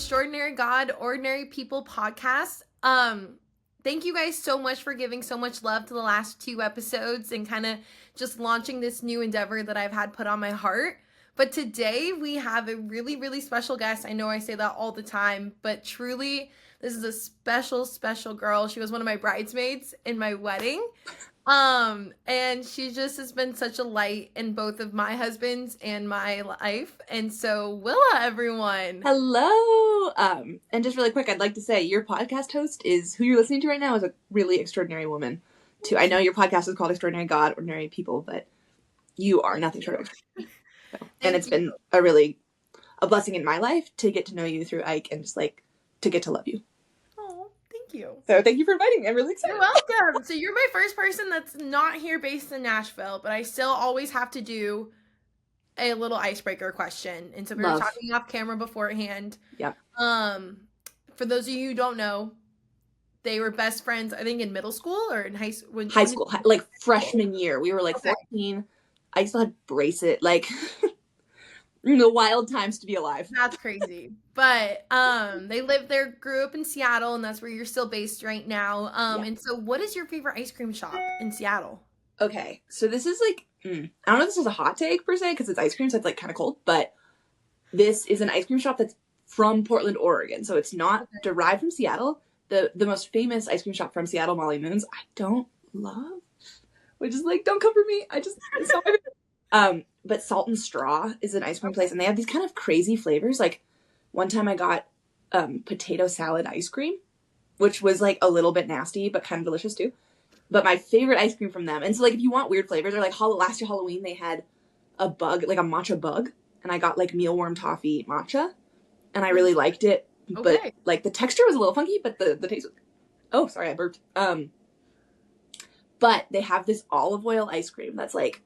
Extraordinary God, Ordinary People podcast. Thank you guys so much for giving so much love to the last 2 episodes and kind of just launching this new endeavor that I've had put on my heart. But today we have a really, really special guest. I know I say that all the time, but truly, this is a special, special girl. She was one of my bridesmaids in my wedding. And she just has been such a light in both of my husbands and my life. And so, Willa, everyone. Hello. And just really quick, I'd like to say your podcast host is who you're listening to right now is a really extraordinary woman too. I know your podcast is called Extraordinary God, Ordinary People, but you are nothing short of extraordinary. So, and it's been a blessing in my life to get to know you through Ike and just like to get to love you. You. So thank you for inviting me. I'm really excited. You're welcome. So you're my first person that's not here based in Nashville, but I still always have to do a little icebreaker question. And so we were talking off camera beforehand. Yep. For those of you who don't know, they were best friends, I think, in middle school or in high school. High school, like freshman year. We were like 14. I still had bracelet, like the wild times to be alive. That's crazy. But they grew up in Seattle, and that's where you're still based right now. And so what is your favorite ice cream shop in Seattle? Okay, so this is like, I don't know if this is a hot take per se, because it's ice cream, so it's like kind of cold, but this is an ice cream shop that's from Portland, Oregon, so it's not derived from Seattle. The most famous ice cream shop from Seattle, Molly Moon's, I don't love, which is like, don't come for me, it's not my favorite. But Salt and Straw is an ice cream place, and they have these kind of crazy flavors. Like, one time I got potato salad ice cream, which was, like, a little bit nasty, but kind of delicious, too. But my favorite ice cream from them, and so, like, if you want weird flavors, or, like, last year Halloween, they had a bug, like a matcha bug, and I got, like, mealworm toffee matcha, and I really liked it. Okay. But, like, the texture was a little funky, but the taste was... Oh, sorry, I burped. But they have this olive oil ice cream that's, like,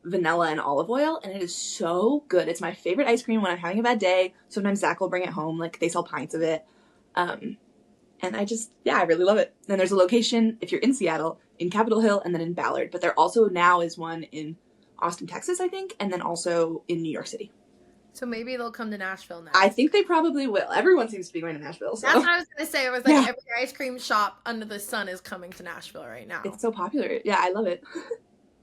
vanilla and olive oil, and it is so good. It's my favorite ice cream when I'm having a bad day. Sometimes Zach will bring it home, like they sell pints of it. And I really love it. Then there's a location, if you're in Seattle, in Capitol Hill, and then in Ballard. But there also now is one in Austin, Texas, I think, and then also in New York City. So maybe they'll come to Nashville now. I think they probably will. Everyone seems to be going to Nashville. So. That's what I was going to say. It was like every ice cream shop under the sun is coming to Nashville right now. It's so popular. Yeah, I love it.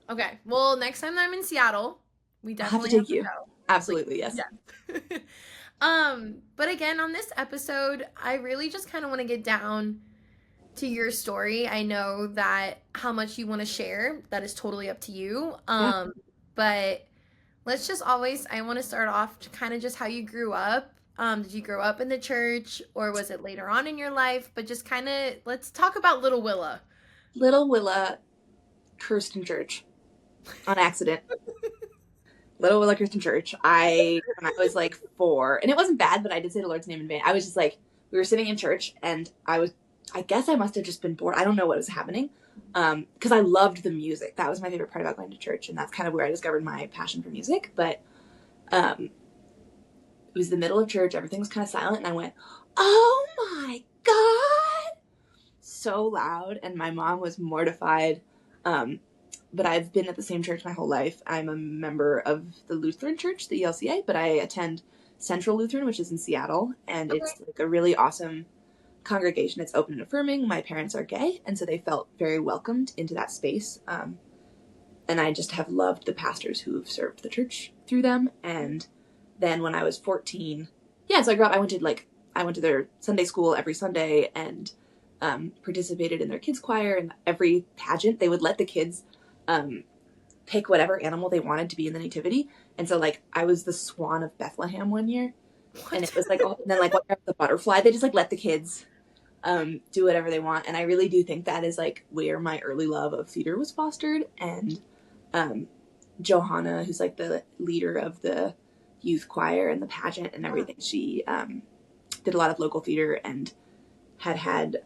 Okay. Well, next time that I'm in Seattle, we definitely have to take you. Go. Absolutely, yes. But again, on this episode, I really just kind of want to get down to your story. I know that how much you want to share, that is totally up to you. But let's just I want to start off to kind of just how you grew up. Did you grow up in the church, or was it later on in your life? But just kind of, let's talk about little Willa. Little Willa cursed in church. On accident. Little Willa Christian Church. When I was like 4, and it wasn't bad, but I did say the Lord's name in vain. I was just like, we were sitting in church, and I guess I must have just been bored. I don't know what was happening. Because I loved the music. That was my favorite part about going to church, and that's kind of where I discovered my passion for music. But it was the middle of church, everything was kind of silent, and I went, oh my God! So loud, and my mom was mortified. But I've been at the same church my whole life. I'm a member of the Lutheran Church, the ELCA, but I attend Central Lutheran, which is in Seattle, and it's like a really awesome congregation. It's open and affirming. My parents are gay, and so they felt very welcomed into that space. And I just have loved the pastors who've served the church through them. And then when I was 14, so I grew up, I went to their Sunday school every Sunday and participated in their kids choir, and every pageant they would let the kids pick whatever animal they wanted to be in the nativity. And so like I was the swan of Bethlehem one year. What? And it was like, and then like the butterfly, they just like let the kids do whatever they want. And I really do think that is like where my early love of theater was fostered. And Johanna, who's like the leader of the youth choir and the pageant and everything, she did a lot of local theater and had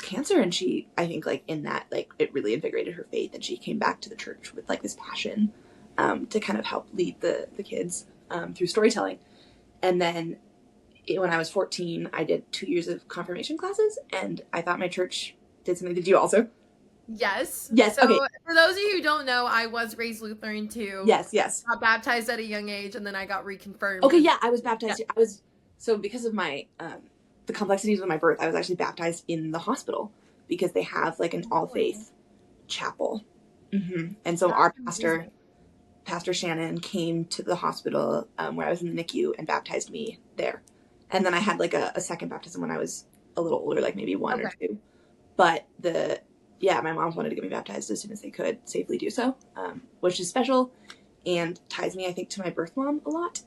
cancer, and she, I think like in that, like it really invigorated her faith, and she came back to the church with like this passion to kind of help lead the kids through storytelling. And then when I was 14, I did 2 years of confirmation classes, and I thought my church did something. Did you also? Yes. Yes. So, okay. For those of you who don't know, I was raised Lutheran too. Yes. Got baptized at a young age, and then I got reconfirmed. Okay. Yeah, I was baptized. Yeah. So because of my the complexities of my birth, I was actually baptized in the hospital because they have like an all faith chapel. And so our Pastor Shannon, came to the hospital where I was in the NICU and baptized me there. And then I had like a second baptism when I was a little older, like maybe one or two. But my mom wanted to get me baptized as soon as they could safely do so, which is special and ties me, I think, to my birth mom a lot.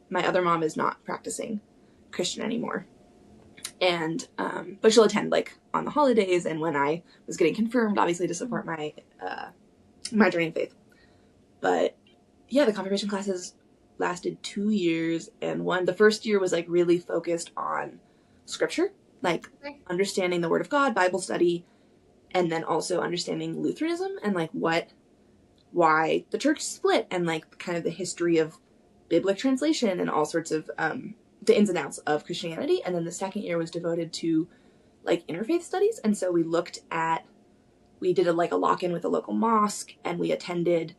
My other mom is not practicing Christian anymore. And but she'll attend like on the holidays and when I was getting confirmed, obviously to support my my journey in faith. But yeah, the confirmation classes lasted 2 years, and the first year was like really focused on scripture, like understanding the Word of God, Bible study, and then also understanding Lutheranism and like why the church split and like kind of the history of biblical translation and all sorts of the ins and outs of Christianity. And then the second year was devoted to like interfaith studies, and so we did a lock-in with a local mosque, and we attended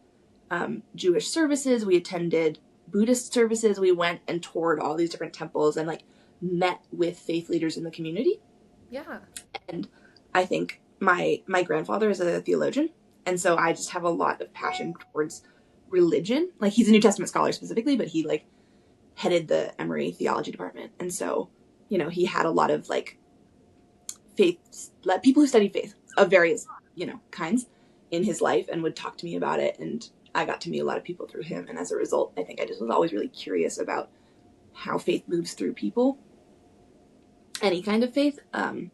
Jewish services, we attended Buddhist services, we went and toured all these different temples and like met with faith leaders in the community. Yeah. And I think my grandfather is a theologian, and so I just have a lot of passion towards religion. Like he's a New Testament scholar specifically, but he like headed the Emory theology department, and so he had a lot of like faith, people who studied faith of various kinds in his life and would talk to me about it, and I got to meet a lot of people through him. And as a result, I think I just was always really curious about how faith moves through people, any kind of faith. And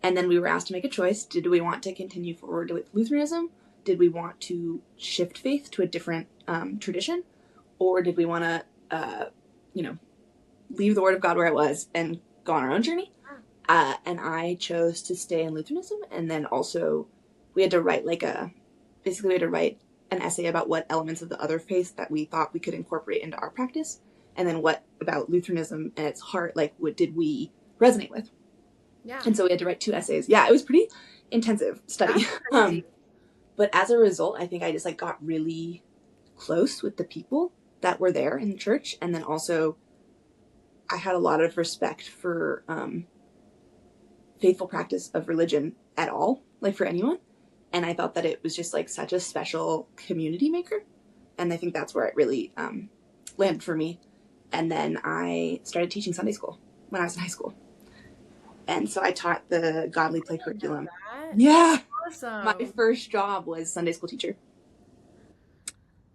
then we were asked to make a choice. Did we want to continue forward with Lutheranism? Did we want to shift faith to a different tradition? Or did we want to, leave the Word of God where it was and go on our own journey? And I chose to stay in Lutheranism. And then also we had to write an essay about what elements of the other faiths that we thought we could incorporate into our practice. And then what about Lutheranism and its heart, like what did we resonate with? Yeah. And so we had to write 2 essays. Yeah, it was pretty intensive study. But as a result, I think I just like got really close with the people that were there in the church. And then also I had a lot of respect for faithful practice of religion at all, like for anyone. And I thought that it was just like such a special community maker. And I think that's where it really landed for me. And then I started teaching Sunday school when I was in high school. And so I taught the Godly Play curriculum. Yeah. Awesome. My first job was Sunday school teacher.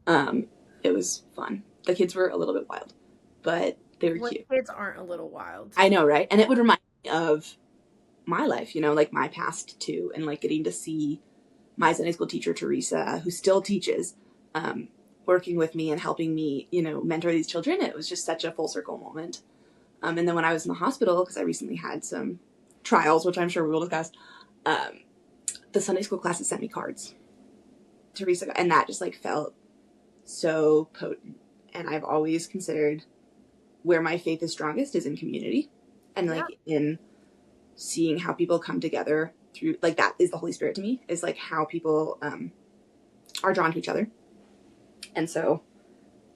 It was fun. The kids were a little bit wild, but they were cute. Kids aren't a little wild. I know, right? And it would remind me of my life, like my past too, and like getting to see my Sunday school teacher, Teresa, who still teaches, working with me and helping me, mentor these children. It was just such a full circle moment. And then when I was in the hospital, because I recently had some trials, which I'm sure we will discuss, the Sunday school classes sent me cards. Teresa, and that just like felt so potent. And I've always considered where my faith is strongest is in community, and like in seeing how people come together through, like that is the Holy Spirit to me, is like how people are drawn to each other. And so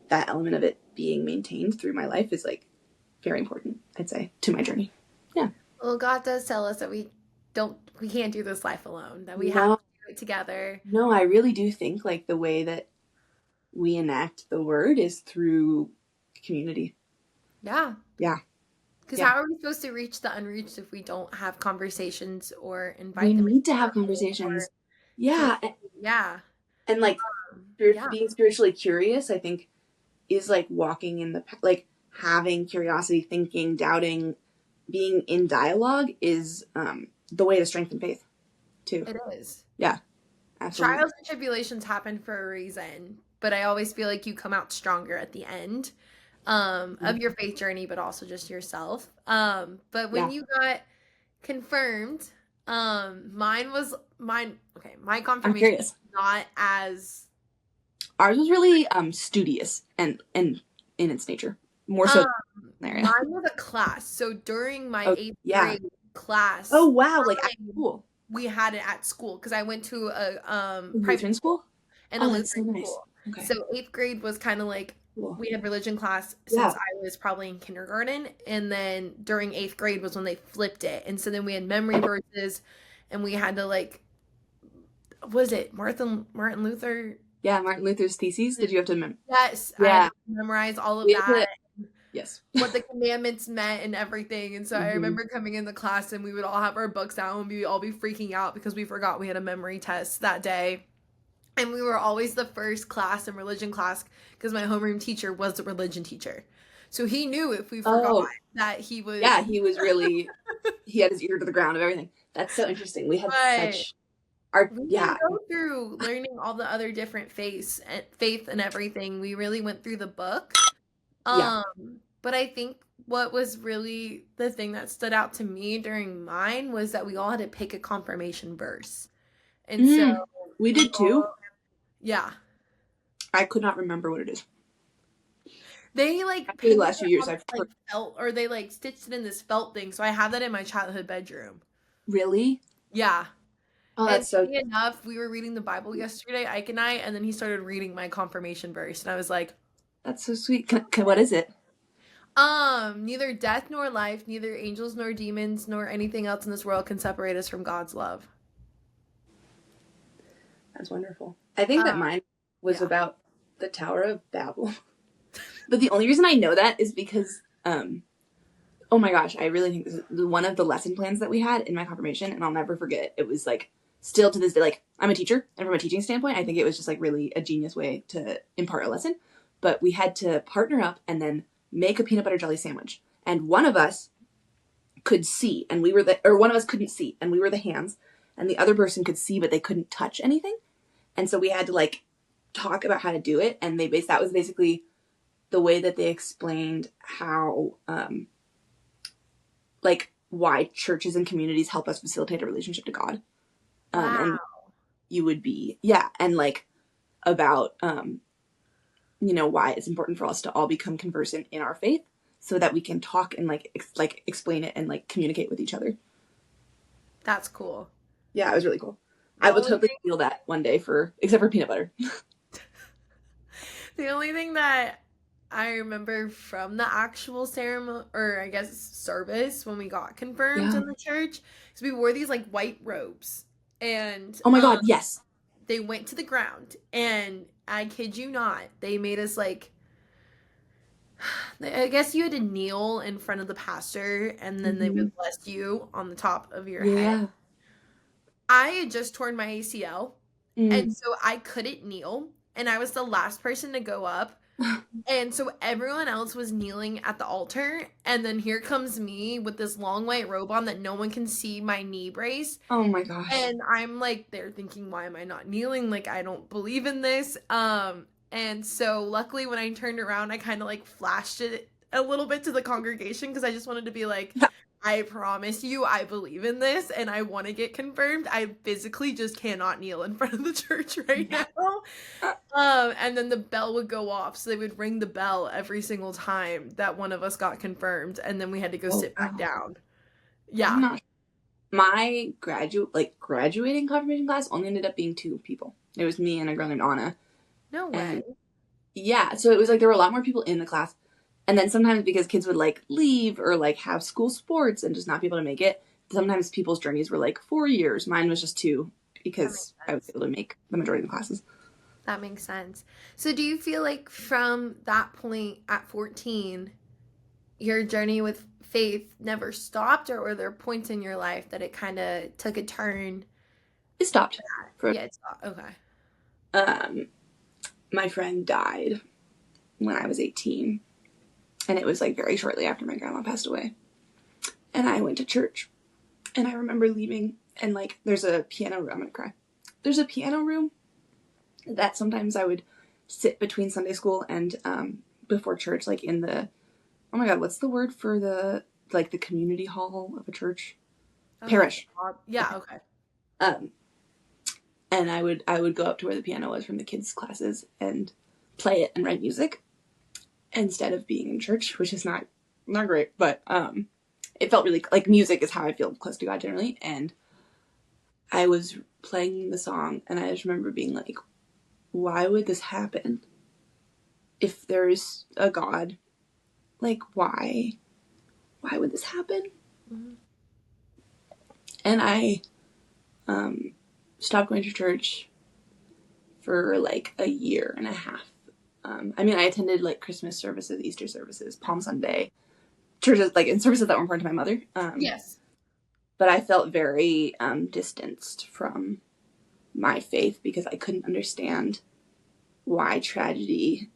that element of it being maintained through my life is like very important, I'd say, to my journey. Yeah. Well, God does tell us that we can't do this life alone, that we have to do it together. No, I really do think like the way that we enact the word is through community. Yeah. Yeah. Because how are we supposed to reach the unreached if we don't have conversations or invite them? We need to have conversations. Yeah. Yeah. And like being spiritually curious, I think, is like walking in like having curiosity, thinking, doubting, being in dialogue is the way to strengthen faith too. It is. Yeah. Absolutely. Trials and tribulations happen for a reason, but I always feel like you come out stronger at the end of your faith journey, but also just yourself. But when you got confirmed, my confirmation was not as... Ours was really studious and in its nature. More so mine was a class. So during my 8th grade class... Oh, wow. Like at school. We had it at school because I went to a private school? And a Lutheran school. Okay. So 8th grade was kind of like Cool. we had religion class since Yeah. I was probably in kindergarten, and then during 8th grade was when they flipped it. And so then we had memory verses, and we had to like, was it Martin Luther? Yeah, Martin Luther's theses. Did you have to Yes, I had Yeah. to memorize all of We had that, to Yes. what the commandments meant and everything. And so I hmm remember coming in the class and we would all have our books out and we'd all be freaking out because we forgot we had a memory test that day. And we were always the first class in religion class because my homeroom teacher was the religion teacher. So he knew if we forgot Oh, that he would. yeah, he had his ear to the ground of everything. That's so interesting. We had But such our we yeah. didn't go through learning all the other different faith and everything. We really went through the book. Yeah. But I think what was really the thing that stood out to me during mine was that we all had to pick a confirmation verse. And so We we did too. all, yeah. I could not remember what it is. They like After the painted last few it years on I've like felt, or they like stitched it in this felt thing. So I have that in my childhood bedroom. Really? Yeah. Oh, And that's so funny enough, we were reading the Bible yesterday, Ike and I, and then he started reading my confirmation verse, and I was like, that's so sweet. What is it? neither death nor life, neither angels nor demons, nor anything else in this world can separate us from God's love. That's wonderful. I think that mine was about the Tower of Babel. But the only reason I know that is because, oh my gosh, I really think this is one of the lesson plans that we had in my confirmation, and I'll never forget it. It was like, still to this day, like, I'm a teacher, and from a teaching standpoint, I think it was just like really a genius way to impart a lesson. But we had to partner up and then make a peanut butter jelly sandwich. And one of us could see, and one of us couldn't see, and we were the hands, and the other person could see, but they couldn't touch anything. And so we had to like talk about how to do it, and that was basically the way that they explained how like why churches and communities help us facilitate a relationship to God. Wow. And you would be and like about why it's important for us to all become conversant in our faith so that we can talk and like explain it and like communicate with each other. That's cool. Yeah, it was really cool. I will totally feel that one day except for peanut butter. The only thing that I remember from the actual ceremony, or I guess service, when we got confirmed in the church, is we wore these like white robes, and oh my god, yes, they went to the ground, and I kid you not, they made us like, I guess you had to kneel in front of the pastor, and then they would bless you on the top of your head. I had just torn my ACL, and so I couldn't kneel, and I was the last person to go up. And so everyone else was kneeling at the altar, and then here comes me with this long white robe on that no one can see my knee brace. Oh my gosh. And I'm like, they're thinking, why am I not kneeling? Like, I don't believe in this. And so luckily when I turned around, I kind of like flashed it a little bit to the congregation because I just wanted to be like, I promise you, I believe in this and I want to get confirmed. I physically just cannot kneel in front of the church right now. And then the bell would go off. So they would ring the bell every single time that one of us got confirmed. And then we had to go sit back down. Yeah. My graduating confirmation class only ended up being 2 people. It was me and a girl named Anna. No way. Yeah. So it was like there were a lot more people in the class. And then sometimes because kids would like leave or like have school sports and just not be able to make it, sometimes people's journeys were like 4 years. Mine was just 2 because I was able to make the majority of the classes. That makes sense. So do you feel like from that point at 14, your journey with faith never stopped, or were there points in your life that it kind of took a turn? It stopped. Yeah, it stopped. Okay. My friend died when I was 18. And it was like very shortly after my grandma passed away. And I went to church. And I remember leaving and like there's a piano room. I'm gonna cry. There's a piano room that sometimes I would sit between Sunday school and before church, like in the, oh my god, what's the word for the community hall of a church? Parish. Yeah, okay. And I would go up to where the piano was from the kids' classes and play it and write music instead of being in church, which is not great, but it felt really like music is how I feel close to God generally. And I was playing the song and I just remember being like, why would this happen? if there's a God, like, why would this happen? Mm-hmm. And I stopped going to church for like a year and a half. I mean, I attended like Christmas services, Easter services, Palm Sunday, churches, like in services that were important to my mother. Yes. But I felt very distanced from my faith because I couldn't understand why tragedy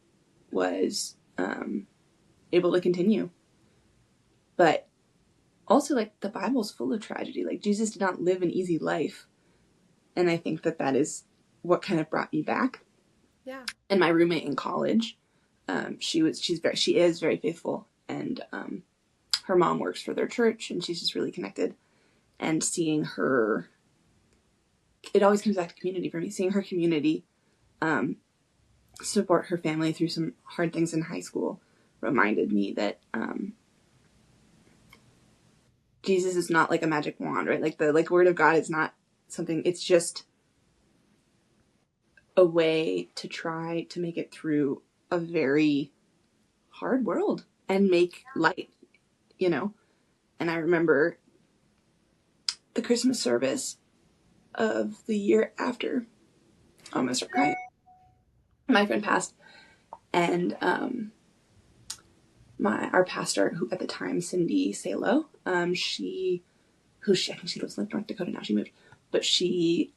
was able to continue. But also, like, the Bible's full of tragedy. Like, Jesus did not live an easy life. And I think that is what kind of brought me back. Yeah. And my roommate in college, she is very faithful, and her mom works for their church, and she's just really connected. And seeing her, it always comes back to community for me. Seeing her community support her family through some hard things in high school reminded me that Jesus is not like a magic wand, right? Like the word of God is not something. It's just a way to try to make it through a very hard world and make light, you know? And I remember the Christmas service of the year after, I'm gonna start crying. My friend passed, and our pastor, who at the time, Cindy Salo, I think she lives in North Dakota now. She moved, but she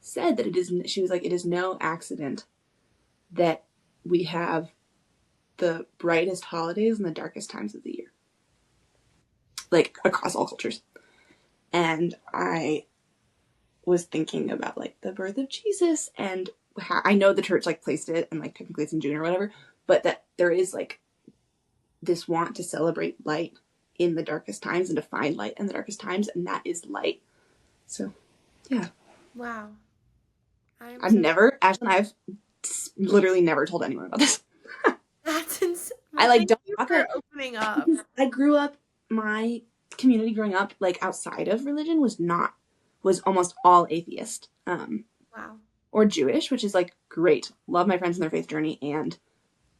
said that she was like, it is no accident that we have the brightest holidays and the darkest times of the year, like across all cultures. And I was thinking about like the birth of Jesus, and how, I know the church like placed it, and like technically it's in June or whatever, but that there is like this want to celebrate light in the darkest times and to find light in the darkest times, and that is light. So, yeah. Wow. I've literally never told anyone about this. That's insane. I like don't Thank you talk for about opening up. I grew up, my community growing up, like outside of religion, was almost all atheist. Wow. Or Jewish, which is like great. Love my friends in their faith journey, and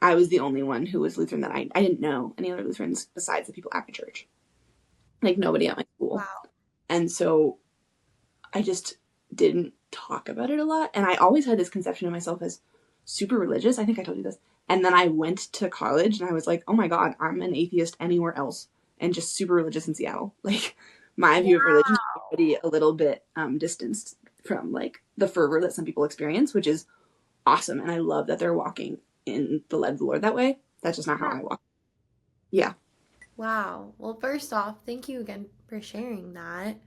I was the only one who was Lutheran that I didn't know any other Lutherans besides the people at my church. Like nobody at my school. Wow. And so I just didn't talk about it a lot. And I always had this conception of myself as super religious. I think I told you this. And then I went to college and I was like, oh my God, I'm an atheist anywhere else and just super religious in Seattle. Like my view of religion is already a little bit distanced from like the fervor that some people experience, which is awesome. And I love that they're walking in the led of the Lord that way. That's just not how I walk. Yeah. Wow. Well, first off, thank you again for sharing that.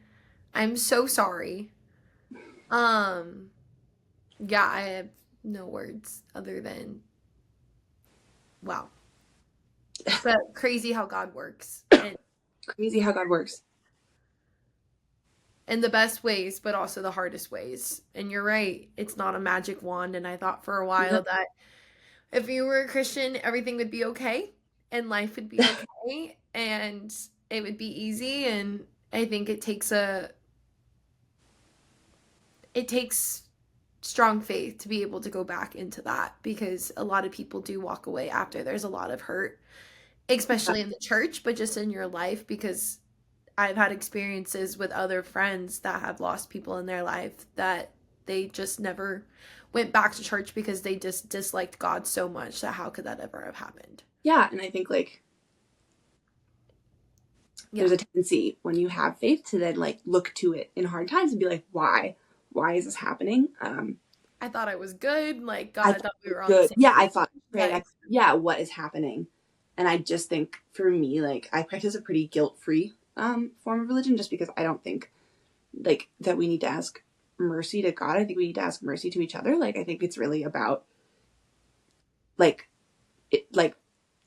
I'm so sorry. Yeah, I have no words other than wow. But crazy how God works. And Crazy how God works. in the best ways, but also the hardest ways. And you're right, it's not a magic wand. And I thought for a while that if you were a Christian, everything would be okay and life would be okay and it would be easy. And I think it takes strong faith to be able to go back into that, because a lot of people do walk away after there's a lot of hurt, especially in the church, but just in your life, because I've had experiences with other friends that have lost people in their life that they just never went back to church because they just disliked God so much that how could that ever have happened? Yeah, and I think like there's a tendency when you have faith to then like look to it in hard times and be like, why is this happening? I thought I was good. Like God, I thought we were on good. the same Yeah, page. I thought, right, what is happening? And I just think for me, like I practice a pretty guilt-free form of religion, just because I don't think like that we need to ask mercy to God. I think we need to ask mercy to each other. Like I think it's really about like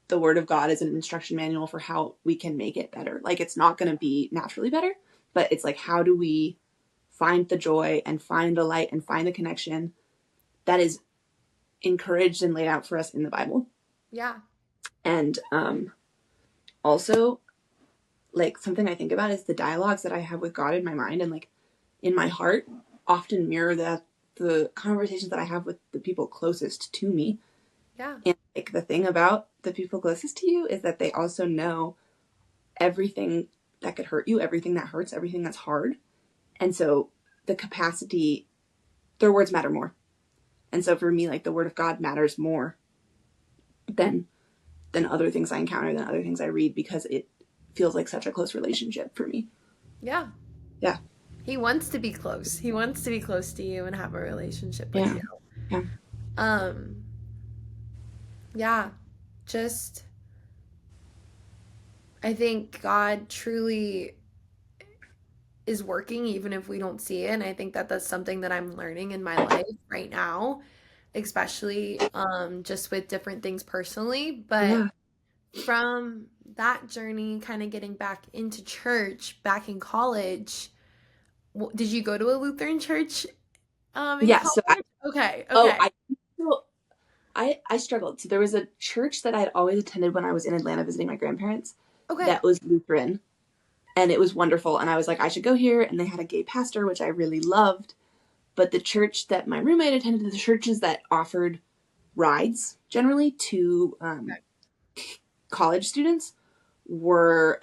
the word of God is an instruction manual for how we can make it better. Like it's not going to be naturally better, but it's like, how do we find the joy and find the light and find the connection that is encouraged and laid out for us in the Bible? Yeah. And also like something I think about is the dialogues that I have with God in my mind and like in my heart often mirror the conversations that I have with the people closest to me. Yeah. And like the thing about the people closest to you is that they also know everything that could hurt you, everything that hurts, everything that's hard. And so the capacity, their words matter more. And so for me, like the word of God matters more than other things I encounter, than other things I read, because it feels like such a close relationship for me. Yeah. Yeah. He wants to be close. He wants to be close to you and have a relationship with Yeah. you. Yeah. Um, yeah. Just I think God truly is working even if we don't see it. And I think that that's something that I'm learning in my life right now, especially just with different things personally. But Yeah. from that journey, kind of getting back into church back in college, did you go to a Lutheran church in Yeah. So I, college? Okay, oh, okay, so I struggled. So there was a church that I had always attended when I was in Atlanta visiting my grandparents okay. that was Lutheran, and it was wonderful. And I was like, I should go here. And they had a gay pastor, which I really loved. But the church that my roommate attended, the churches that offered rides generally to college students, were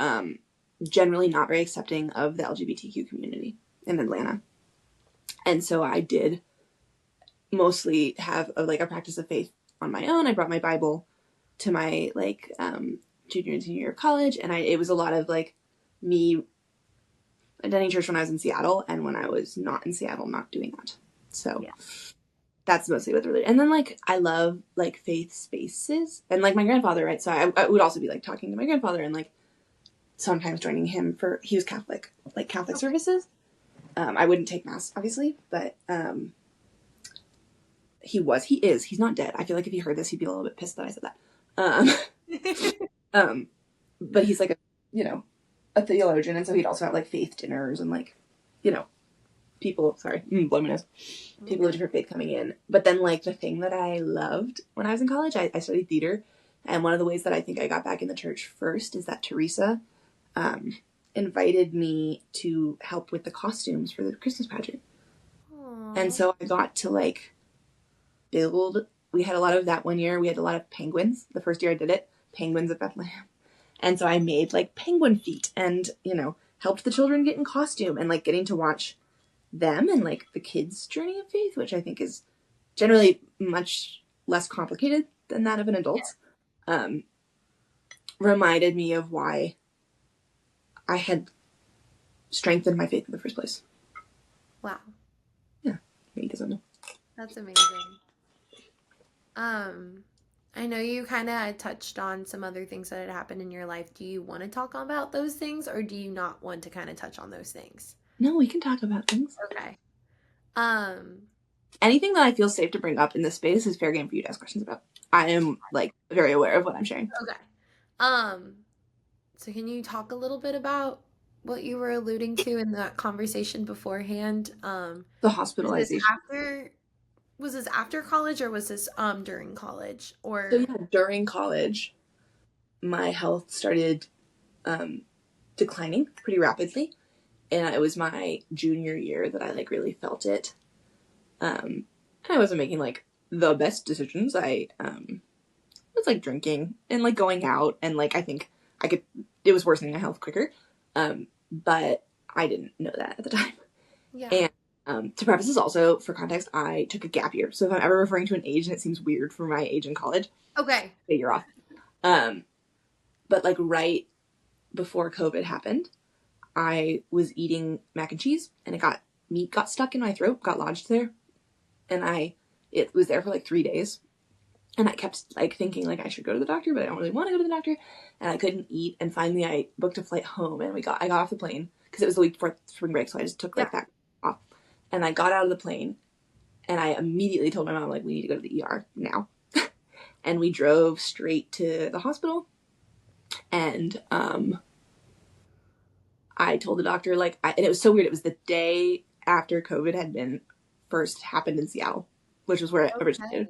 generally not very accepting of the LGBTQ community in Atlanta. And so I did mostly have like a practice of faith on my own. I brought my Bible to my like junior and senior year of college, and it was a lot of like me attending church when I was in Seattle, and when I was not in Seattle, not doing that. So Yeah. that's mostly what really. And then like I love like faith spaces, and like my grandfather, right? So I would also be like talking to my grandfather and like sometimes joining him for, he was Catholic, like Catholic services. I wouldn't take mass obviously, but he's not dead. I feel like if he heard this, he'd be a little bit pissed that I said that. Um, but he's like a theologian, and so he'd also have like faith dinners and like, people. Sorry, blow my nose. People of different faith coming in. But then like the thing that I loved when I was in college, I studied theater, and one of the ways that I think I got back in the church first is that Teresa invited me to help with the costumes for the Christmas pageant. Aww. And so I got to like build. We had a lot of that one year. We had a lot of penguins. The first year I did it, penguins of Bethlehem. And so I made like penguin feet and, helped the children get in costume, and like getting to watch them and like the kids' journey of faith, which I think is generally much less complicated than that of an adult, reminded me of why I had strengthened my faith in the first place. Wow. Yeah, he doesn't know. That's amazing. I know you kind of touched on some other things that had happened in your life. Do you want to talk about those things, or do you not want to kind of touch on those things? No, we can talk about things. Okay. Um, Anything that I feel safe to bring up in this space is fair game for you to ask questions about. I am like very aware of what I'm sharing. okay. Um, so can you talk a little bit about what you were alluding to in that conversation beforehand? The Was this hospitalization. after was this after college, or was this during college, So or yeah, during college, my health started declining pretty rapidly, and it was my junior year that I like really felt it. And I wasn't making like the best decisions. I was like drinking and like going out, and like I think it was worsening my health quicker. But I didn't know that at the time. yeah. And to preface this also, for context, I took a gap year. So if I'm ever referring to an age and it seems weird for my age in college, Okay. a year off. But like right before COVID happened, I was eating mac and cheese, and meat got stuck in my throat, got lodged there, and it was there for like 3 days. And I kept like thinking like I should go to the doctor, but I don't really want to go to the doctor. And I couldn't eat. And finally I booked a flight home, and I got off the plane because it was the week before spring break. So I just took like that off, and I got out of the plane, and I immediately told my mom like, we need to go to the ER now. And we drove straight to the hospital. And I told the doctor like, and it was so weird. It was the day after COVID had been first happened in Seattle, which was where it originated.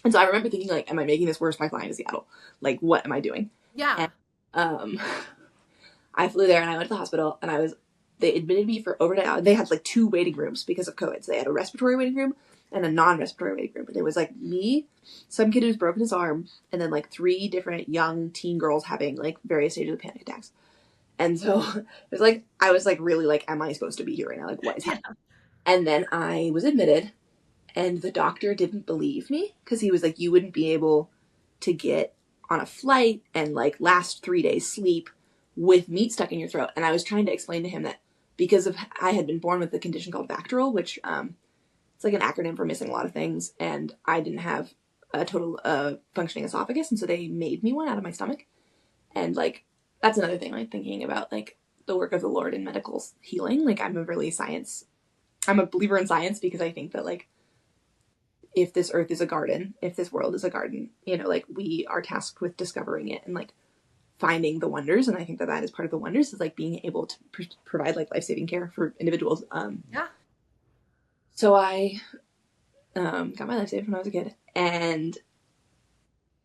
And so I remember thinking, like, am I making this worse by flying to Seattle? Like, what am I doing? Yeah. And I flew there, and I went to the hospital, and I was they admitted me for overnight. They had like 2 waiting rooms because of COVID. So they had a respiratory waiting room and a non-respiratory waiting room. And it was like me, some kid who's broken his arm, and then like 3 different young teen girls having like various stages of panic attacks. And so it was like, I was like really like, am I supposed to be here right now? Like, what is happening? And then I was admitted, and the doctor didn't believe me because he was like, you wouldn't be able to get on a flight and like last 3 days sleep with meat stuck in your throat. And I was trying to explain to him that because of I had been born with a condition called Bacterial, which it's like an acronym for missing a lot of things, and I didn't have a total functioning esophagus, and so they made me one out of my stomach. And like that's another thing, like thinking about like the work of the Lord in medical healing. Like I'm a believer in science because I think that like if this earth is a garden, if this world is a garden, you know, like we are tasked with discovering it and like finding the wonders. And I think that that is part of the wonders, is like being able to provide like life-saving care for individuals. Yeah. So I got my life saved when I was a kid, and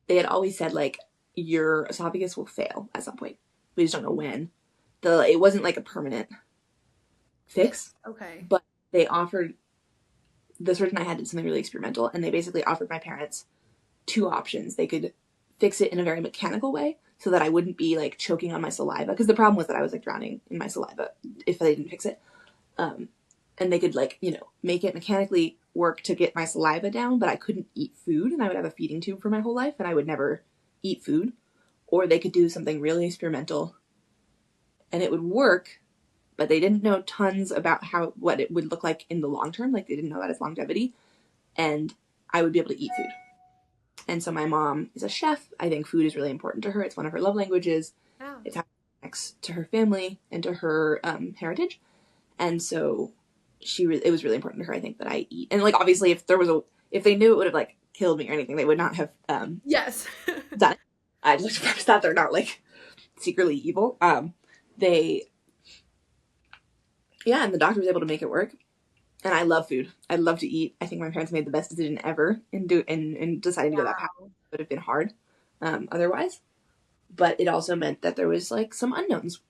they had always said like your esophagus will fail at some point. We just don't know when. It wasn't like a permanent fix. Okay. But they offered, the surgeon I had did something really experimental, and they basically offered my parents 2 options. They could fix it in a very mechanical way so that I wouldn't be like choking on my saliva, because the problem was that I was like drowning in my saliva if they didn't fix it. And they could like, you know, make it mechanically work to get my saliva down, but I couldn't eat food, and I would have a feeding tube for my whole life and I would never eat food. Or they could do something really experimental and it would work, but they didn't know tons about what it would look like in the long term. Like they didn't know about its longevity, and I would be able to eat food. And so my mom is a chef. I think food is really important to her. It's one of her love languages. Oh. It's how it connects to her family and to her heritage. And so it was really important to her, I think, that I eat. And like obviously if they knew it would have like killed me or anything, they would not have yes done it. I just preface that they're not like secretly evil. And the doctor was able to make it work. And I love food. I love to eat. I think my parents made the best decision ever in deciding to go that path. It would have been hard otherwise. But it also meant that there was like some unknowns.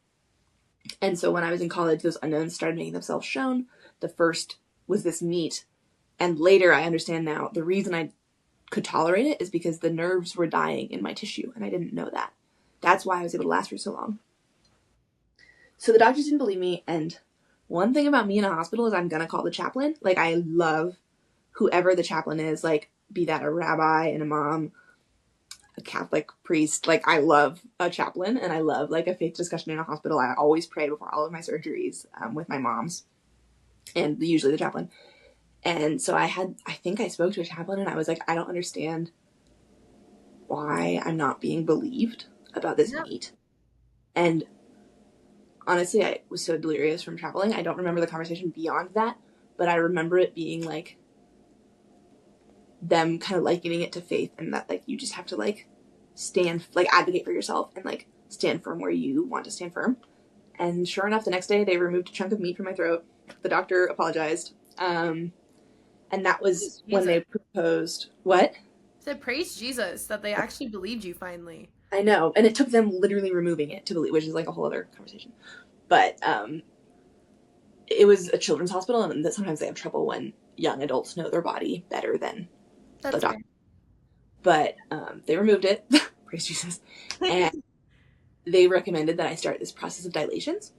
And so when I was in college, those unknowns started making themselves shown. The first was this meat. And later, I understand now, the reason I could tolerate it is because the nerves were dying in my tissue, and I didn't know that. That's why I was able to last for so long. So the doctors didn't believe me, and one thing about me in a hospital is I'm gonna call the chaplain. Like, I love whoever the chaplain is, like, be that a rabbi, an imam, a Catholic priest. Like, I love a chaplain, and I love, like, a faith discussion in a hospital. I always pray before all of my surgeries with my moms, and usually the chaplain. And so I think I spoke to a chaplain, and I was like, I don't understand why I'm not being believed about this meat. And honestly, I was so delirious from traveling. I don't remember the conversation beyond that, but I remember it being like them kind of likening it to faith, and that like you just have to like stand, like advocate for yourself and like stand firm where you want to stand firm. And sure enough, the next day they removed a chunk of meat from my throat. The doctor apologized. And that was when they proposed. What? Said praise Jesus that they actually believed you finally. I know. And it took them literally removing it to believe, which is like a whole other conversation. But it was a children's hospital, and that sometimes they have trouble when young adults know their body better than the doctor. But they removed it. Praise Jesus. And they recommended that I start this process of dilations,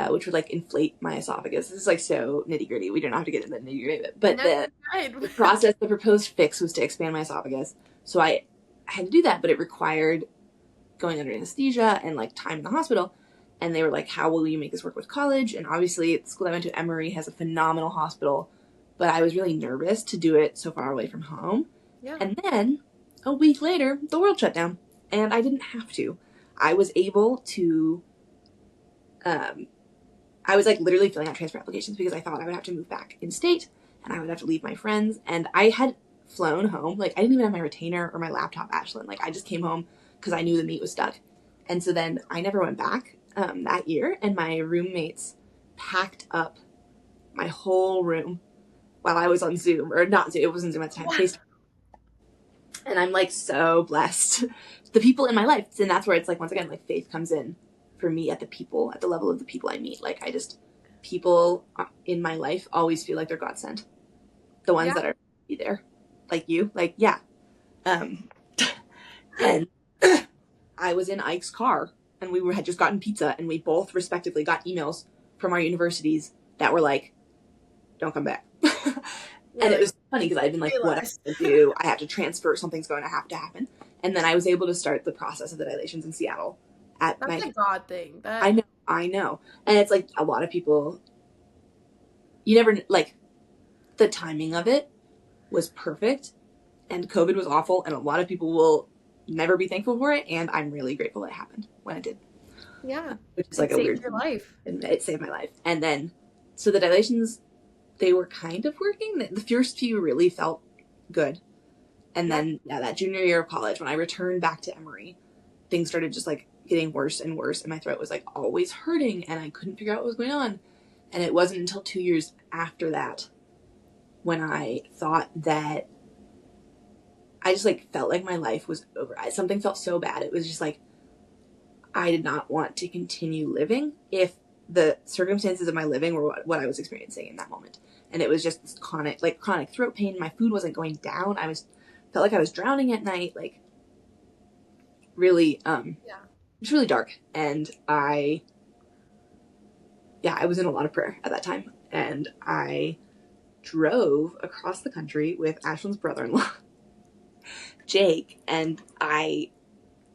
which would like inflate my esophagus. This is like so nitty gritty. We don't have to get into the nitty gritty of it. But the process, the proposed fix was to expand my esophagus. So I had to do that, but it required going under anesthesia and like time in the hospital. And they were like, how will you make this work with college? And obviously the school I went to, Emory, has a phenomenal hospital, but I was really nervous to do it so far away from home. Yeah. And then a week later, the world shut down, and I didn't have to. I was able to, I was like literally filling out transfer applications because I thought I would have to move back in state and I would have to leave my friends. And I had flown home. Like I didn't even have my retainer or my laptop, Ashlyn. Like I just came home because I knew the meat was stuck. And so then I never went back that year. And my roommates packed up my whole room while I was on Zoom, or not Zoom. It wasn't Zoom at the time. FaceTime. And I'm like so blessed. The people in my life. And that's where it's like, once again, like faith comes in. for me at the level of the people I meet. Like, people in my life always feel like they're God sent. The ones that are be there, like you, like, yeah. And I was in Ike's car, and we had just gotten pizza, and we both respectively got emails from our universities that were like, "Don't come back." And it was funny because I'd been like, "What am I gonna do? I have to transfer. Something's going to have to happen." And then I was able to start the process of the dilations in Seattle. That's a God thing. I know, and it's like a lot of people. You never like, the timing of it was perfect, and COVID was awful, and a lot of people will never be thankful for it, and I'm really grateful that it happened when it did. Yeah. Which is like a weird your life. It saved my life. And then, so the dilations, they were kind of working. The first few really felt good. And then, that junior year of college, when I returned back to Emory, things started just like getting worse and worse, and my throat was like always hurting, and I couldn't figure out what was going on. And it wasn't until 2 years after that when I thought that I just like felt like my life was over. Something felt so bad. It was just like, I did not want to continue living if the circumstances of my living were what I was experiencing in that moment. And it was just this chronic throat pain. My food wasn't going down. Felt like I was drowning at night. Like, really, it's really dark. And I was in a lot of prayer at that time. And I drove across the country with Ashlyn's brother-in-law, Jake, and I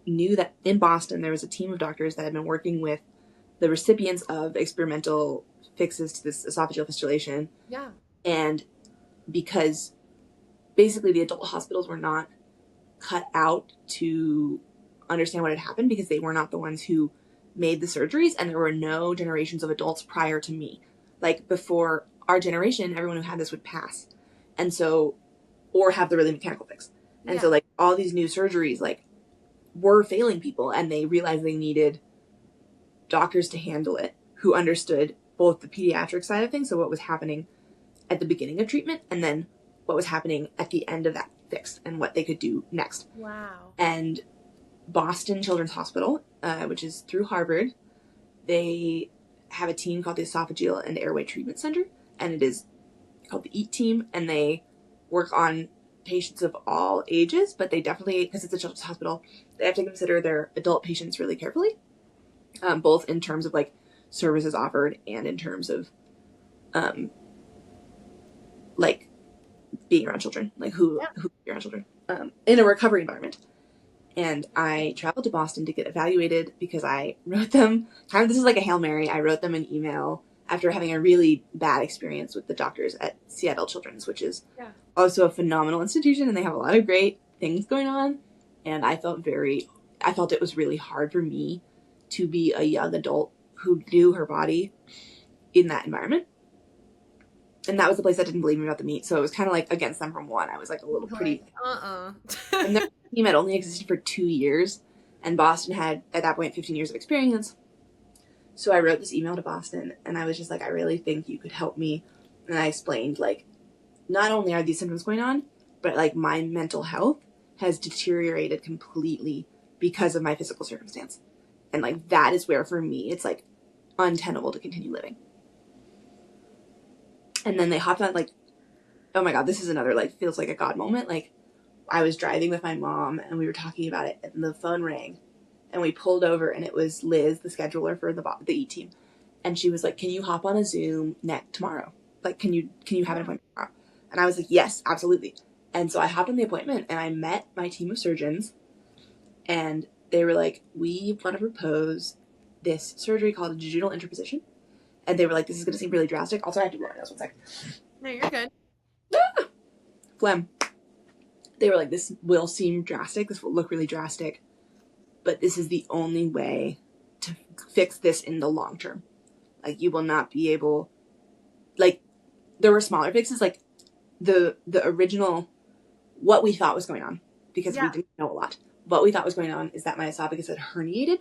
knew that in Boston there was a team of doctors that had been working with the recipients of experimental fixes to this esophageal fistulation. Yeah. And because basically the adult hospitals were not cut out to understand what had happened, because they were not the ones who made the surgeries, and there were no generations of adults prior to me. Like, before our generation, everyone who had this would pass. And so, or have the really mechanical fix. And so, like, all these new surgeries, like, were failing people, and they realized they needed doctors to handle it who understood both the pediatric side of things, so what was happening at the beginning of treatment, and then what was happening at the end of that fix, and what they could do next. Wow. And Boston Children's Hospital, which is through Harvard, they have a team called the Esophageal and Airway Treatment Center, and it is called the EAT team, and they work on patients of all ages, but they definitely, because it's a children's hospital, they have to consider their adult patients really carefully, both in terms of like services offered and in terms of like being around children, like who be around children in a recovery environment. And I traveled to Boston to get evaluated because I wrote them, this is like a Hail Mary, I wrote them an email after having a really bad experience with the doctors at Seattle Children's, which is also a phenomenal institution, and they have a lot of great things going on. And I felt it was really hard for me to be a young adult who knew her body in that environment. And that was the place that didn't believe me about the meat. So it was kind of like against them from one. I was like a little pretty. And their team had only existed for 2 years. And Boston had, at that point, 15 years of experience. So I wrote this email to Boston. And I was just like, I really think you could help me. And I explained, like, not only are these symptoms going on, but like my mental health has deteriorated completely because of my physical circumstance. And like, that is where, for me, it's like untenable to continue living. And then they hopped on, like, oh my God, this is another, like, feels like a God moment. Like, I was driving with my mom, and we were talking about it, and the phone rang, and we pulled over, and it was Liz, the scheduler for the E team. And she was like, can you hop on a Zoom tomorrow? Like, can you have an appointment tomorrow? And I was like, yes, absolutely. And so I hopped on the appointment, and I met my team of surgeons, and they were like, we want to propose this surgery called a jejunal interposition. And they were like, this is going to seem really drastic. Also, I have to blow my nose 1 second. No, you're good. Phlegm. They were like, this will seem drastic. This will look really drastic. But this is the only way to fix this in the long term. Like, you will not be able... Like, there were smaller fixes. Like, the original... What we thought was going on. Because we didn't know a lot. What we thought was going on is that my esophagus had herniated.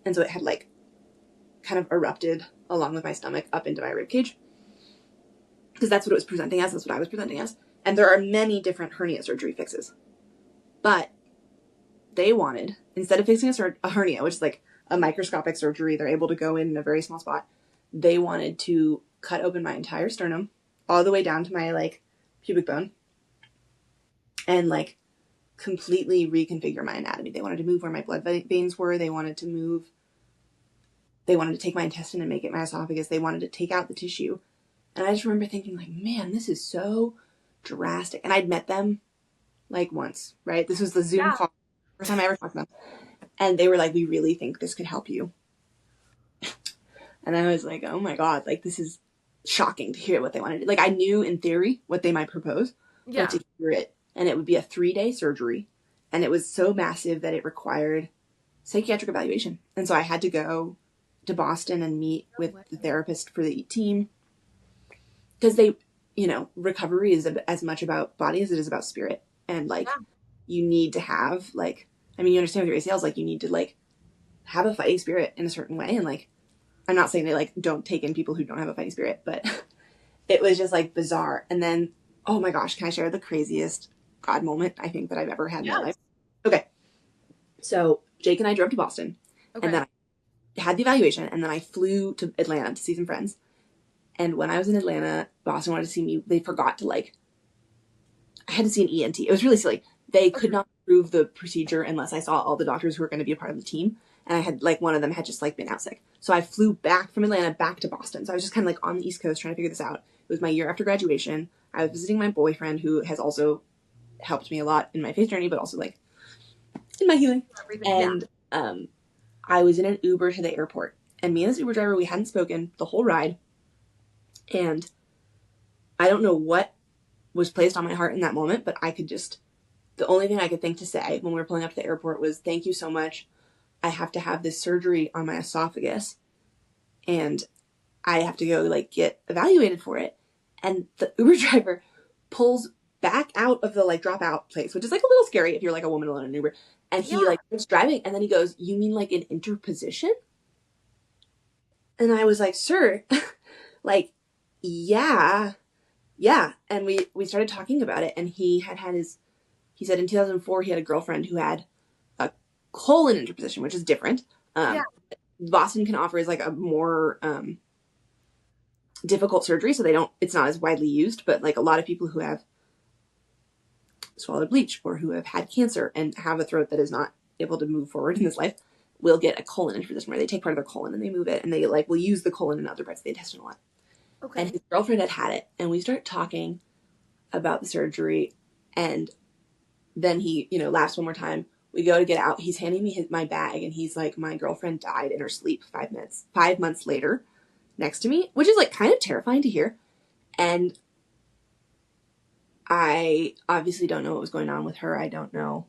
And so it had, like, kind of erupted along with my stomach up into my ribcage, because that's what it was presenting as. That's what I was presenting as. And there are many different hernia surgery fixes, but they wanted, instead of fixing a hernia, which is like a microscopic surgery. They're able to go in a very small spot. They wanted to cut open my entire sternum all the way down to my like pubic bone and like completely reconfigure my anatomy. They wanted to move where my blood veins were. They wanted to take my intestine and make it my esophagus. They wanted to take out the tissue. And I just remember thinking like, man, this is so drastic. And I'd met them like once, right? This was the Zoom call. First time I ever talked to them. And they were like, we really think this could help you. And I was like, oh my God, like this is shocking to hear what they wanted to do. Like I knew in theory what they might propose, but to hear it. And it would be a 3-day surgery. And it was so massive that it required psychiatric evaluation. And so I had to go to Boston and meet with the therapist for the team. Because they, you know, recovery is as much about body as it is about spirit. And like, you need to have like, I mean, you understand with your ACLs, like you need to like have a fighting spirit in a certain way. And like, I'm not saying they like don't take in people who don't have a fighting spirit, but it was just like bizarre. And then, oh my gosh, can I share the craziest God moment I think that I've ever had in my life? Okay. So Jake and I drove to Boston and then I had the evaluation and then I flew to Atlanta to see some friends. And when I was in Atlanta, Boston wanted to see me. They forgot to like, I had to see an ENT. It was really silly. They could not approve the procedure unless I saw all the doctors who were going to be a part of the team. And I had like, one of them had just like been out sick. So I flew back from Atlanta back to Boston. So I was just kind of like on the East Coast trying to figure this out. It was my year after graduation. I was visiting my boyfriend who has also helped me a lot in my faith journey, but also like in my healing. And I was in an Uber to the airport. And me and this Uber driver, we hadn't spoken the whole ride. And I don't know what was placed on my heart in that moment, but I could just, the only thing I could think to say when we were pulling up to the airport was, thank you so much. I have to have this surgery on my esophagus and I have to go like get evaluated for it. And the Uber driver pulls back out of the like dropout place, which is like a little scary if you're like a woman alone in an Uber. And he like was driving and then he goes, you mean like an interposition? And I was like, sir, like, yeah. And we started talking about it and he said in 2004, he had a girlfriend who had a colon interposition, which is different. Boston can offer is like a more, difficult surgery. So it's not as widely used, but like a lot of people who have swallowed bleach or who have had cancer and have a throat that is not able to move forward in this life will get a colon interposition where they take part of their colon and they move it and they like will use the colon in other parts of the intestine a lot. Okay. And his girlfriend had it and we start talking about the surgery and then he, you know, laughs one more time. We go to get out. He's handing me my bag and he's like, my girlfriend died in her sleep 5 months later next to me, which is like kind of terrifying to hear. And I obviously don't know what was going on with her. I don't know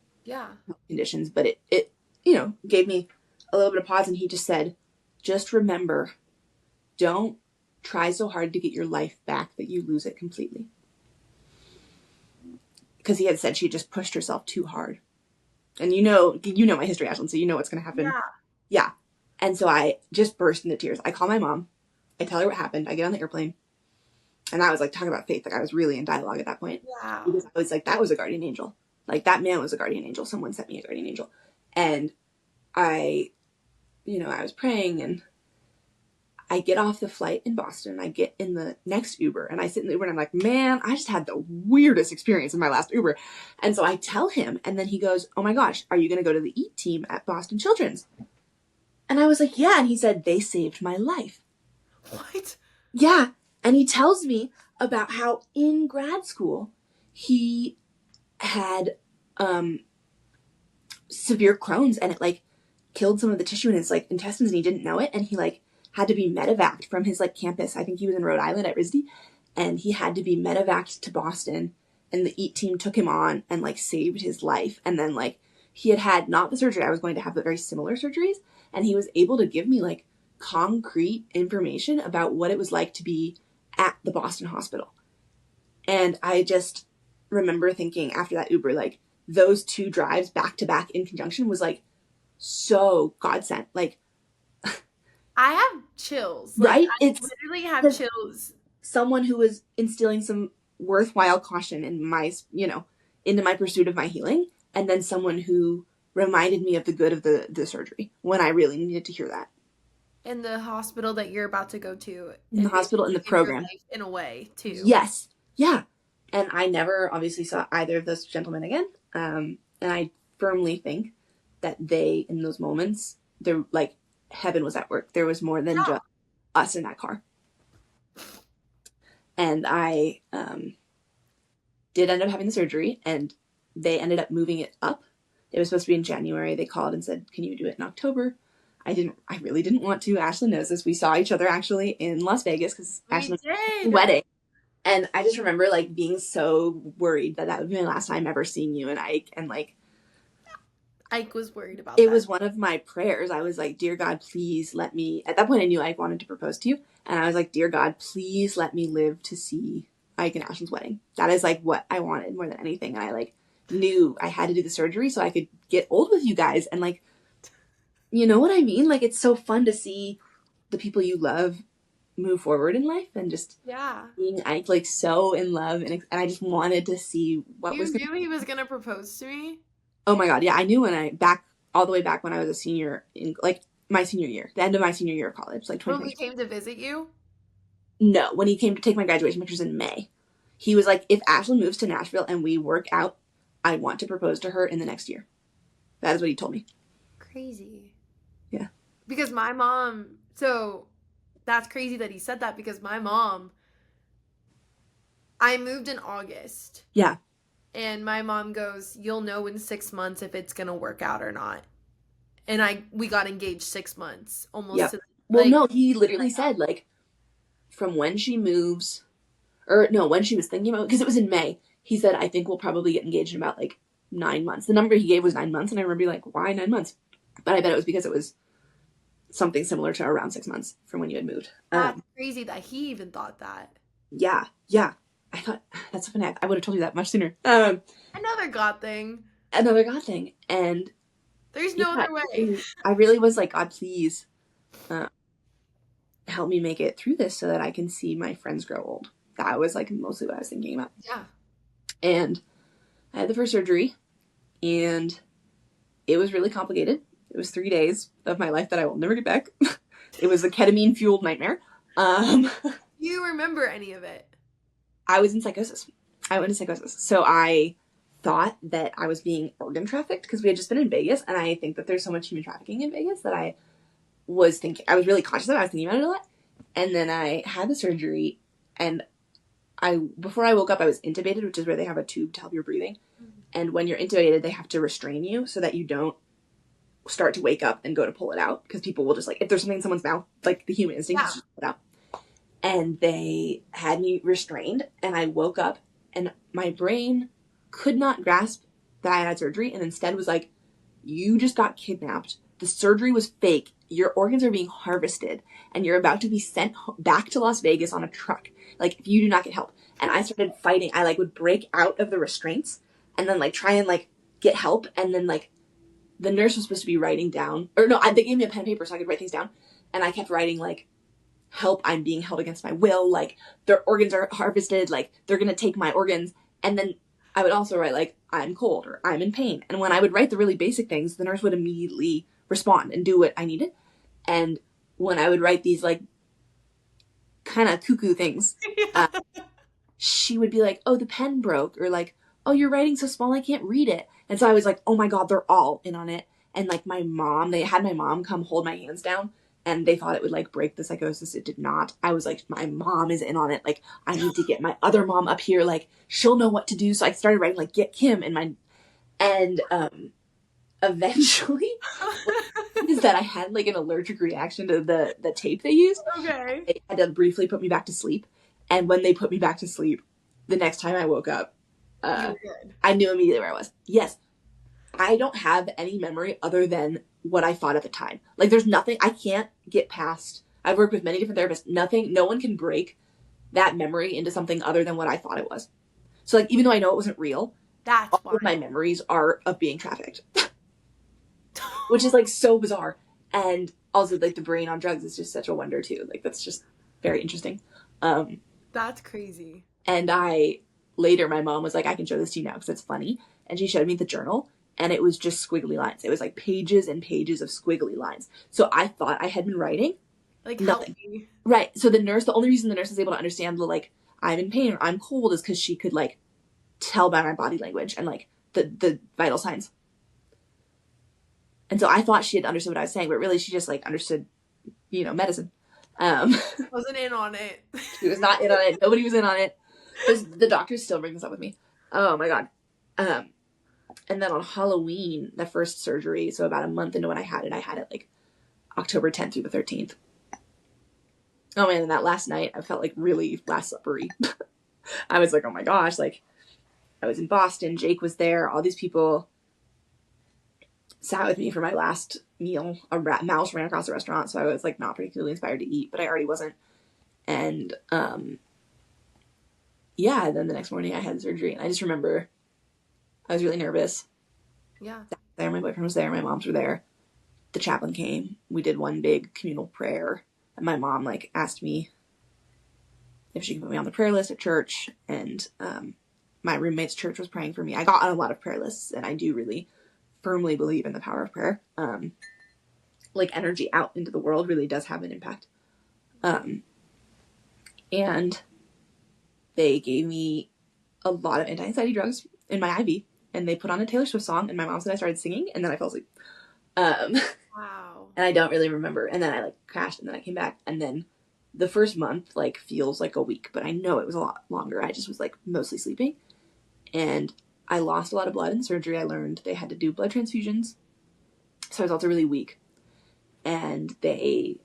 conditions, but it, you know, gave me a little bit of pause. And he just said, just remember, don't try so hard to get your life back that you lose it completely. Because he had said she just pushed herself too hard. And you know my history, Ashlyn, so you know what's going to happen. Yeah. And so I just burst into tears. I call my mom. I tell her what happened. I get on the airplane. And I was like talking about faith. Like I was really in dialogue at that point. Wow. Because I was like, that was a guardian angel. Like that man was a guardian angel. Someone sent me a guardian angel. And I was praying and I get off the flight in Boston. I get in the next Uber and I sit in the Uber and I'm like, man, I just had the weirdest experience in my last Uber. And so I tell him and then he goes, oh my gosh, are you going to go to the EAT team at Boston Children's? And I was like, yeah. And he said, they saved my life. What? Yeah. And he tells me about how in grad school he had severe Crohn's and it like killed some of the tissue in his like intestines and he didn't know it. And he like had to be medevaced from his like campus. I think he was in Rhode Island at RISD and he had to be medevaced to Boston and the EAT team took him on and like saved his life. And then like he had not the surgery I was going to have, but very similar surgeries. And he was able to give me like concrete information about what it was like to be at the Boston hospital. And I just remember thinking after that Uber, like those two drives back to back in conjunction was like so God sent. Like I have chills. Right? I literally have chills. Someone who was instilling some worthwhile caution in my, into my pursuit of my healing. And then someone who reminded me of the good of the surgery when I really needed to hear that. And the hospital that you're about to go to. In the hospital, in the program. In a way, too. Yes. Yeah. And I never obviously saw either of those gentlemen again. And I firmly think that they, in those moments, they're like, heaven was at work. There was more than just us in that car. And I did end up having the surgery, and they ended up moving it up. It was supposed to be in January. They called and said, can you do it in October? I really didn't want to. Ashley knows this. We saw each other actually in Las Vegas because Ashley's wedding. And I just remember like being so worried that would be my last time ever seeing you and Ike. And like, Ike was worried about it was one of my prayers. I was like, dear God, please let me, at that point I knew Ike wanted to propose to you. And I was like, dear God, please let me live to see Ike and Ashley's wedding. That is like what I wanted more than anything. And I like knew I had to do the surgery so I could get old with you guys. And like, you know what I mean? Like, it's so fun to see the people you love move forward in life, and just being like so in love, and I just wanted to see what was. You knew he was gonna propose to me? Oh my God, yeah, I knew all the way back when I was a senior in like my senior year, the end of my senior year of college, like 2020. When he came to visit you? No, when he came to take my graduation pictures in May, he was like, if Ashley moves to Nashville and we work out, I want to propose to her in the next year. That is what he told me. Crazy. Yeah. Because my mom, so that's crazy that he said that, because my mom, I moved in August. Yeah. And my mom goes, you'll know in 6 months if it's going to work out or not. And we got engaged 6 months almost. Yep. To, well, no, he literally said like from when she moves, or no, when she was thinking about, because it was in May, he said, I think we'll probably get engaged in about like 9 months. The number he gave was 9 months. And I remember being like, why 9 months? But I bet it was because it was something similar to around 6 months from when you had moved. That's crazy that he even thought that. Yeah. I thought, that's so funny. I would have told you that much sooner. Another God thing. And there's no other way. I really was like, God, please help me make it through this so that I can see my friends grow old. That was like mostly what I was thinking about. Yeah. And I had the first surgery, and it was really complicated. It was 3 days of my life that I will never get back. It was a ketamine-fueled nightmare. You remember any of it? I was in psychosis. I went into psychosis. So I thought that I was being organ trafficked because we had just been in Vegas, and I think that there's so much human trafficking in Vegas that I was really conscious of it. I was thinking about it a lot. And then I had the surgery, and before I woke up, I was intubated, which is where they have a tube to help your breathing. Mm-hmm. And when you're intubated, they have to restrain you so that you don't start to wake up and go to pull it out, because people will just like, if there's something in someone's mouth, like the human instinct is just pull it out. And they had me restrained, and I woke up, and my brain could not grasp that I had surgery, and instead was like, you just got kidnapped. The surgery was fake. Your organs are being harvested, and you're about to be sent back to Las Vegas on a truck. Like, if you do not get help. And I started fighting. I like would break out of the restraints and then like try and like get help. And then like the nurse was supposed to be writing down, or no, they gave me a pen and paper so I could write things down. And I kept writing like, help, I'm being held against my will. Like, their organs are harvested. Like, they're going to take my organs. And then I would also write like, I'm cold, or I'm in pain. And when I would write the really basic things, the nurse would immediately respond and do what I needed. And when I would write these like kind of cuckoo things, she would be like, oh, the pen broke, or like, oh, you're writing so small I can't read it. And so I was like, oh my God, they're all in on it. And like they had my mom come hold my hands down, and they thought it would like break the psychosis. It did not. I was like, my mom is in on it. Like, I need to get my other mom up here. Like, she'll know what to do. So I started writing like, get Kim and eventually is that I had like an allergic reaction to the tape they used. Okay. They had to briefly put me back to sleep. And when they put me back to sleep, the next time I woke up, I knew immediately where I was. Yes. I don't have any memory other than what I thought at the time. Like, there's nothing, I can't get past. I've worked with many different therapists. No one can break that memory into something other than what I thought it was. So like, even though I know it wasn't real, all of my memories are of being trafficked. Which is like so bizarre. And also like the brain on drugs is just such a wonder too. Like, that's just very interesting. That's crazy. And later my mom was like, I can show this to you now because it's funny. And she showed me the journal, and it was just squiggly lines. It was like pages and pages of squiggly lines. So I thought I had been writing. Like, Nothing. help me. Right. So the only reason the nurse was able to understand the, like, I'm in pain or I'm cold is because she could, like, tell by my body language and, like, the vital signs. And so I thought she had understood what I was saying, but really she just, like, understood, medicine. Wasn't in on it. She was not in on it. Nobody was in on it. The doctors still bring this up with me. Oh my God. And then on Halloween, the first surgery, so about a month into when I had it like October 10th through the 13th. Oh man, and that last night, I felt like really Last Supper-y. I was like, oh my gosh, like, I was in Boston, Jake was there, all these people sat with me for my last meal. A mouse ran across the restaurant, so I was, like, not particularly inspired to eat, but I already wasn't. And, yeah, then the next morning I had surgery, and I just remember I was really nervous. Yeah. There, my boyfriend was there, my moms were there. The chaplain came. We did one big communal prayer, and my mom, like, asked me if she could put me on the prayer list at church, and my roommate's church was praying for me. I got on a lot of prayer lists, and I do really firmly believe in the power of prayer. Like, energy out into the world really does have an impact. And they gave me a lot of anti-anxiety drugs in my IV, and they put on a Taylor Swift song, and my mom said I started singing, and then I fell asleep. Wow. And I don't really remember. And then I, like, crashed, and then I came back, and then the first month, like, feels like a week, but I know it was a lot longer. I just was, like, mostly sleeping. And I lost a lot of blood in surgery. I learned they had to do blood transfusions. So I was also really weak. And they,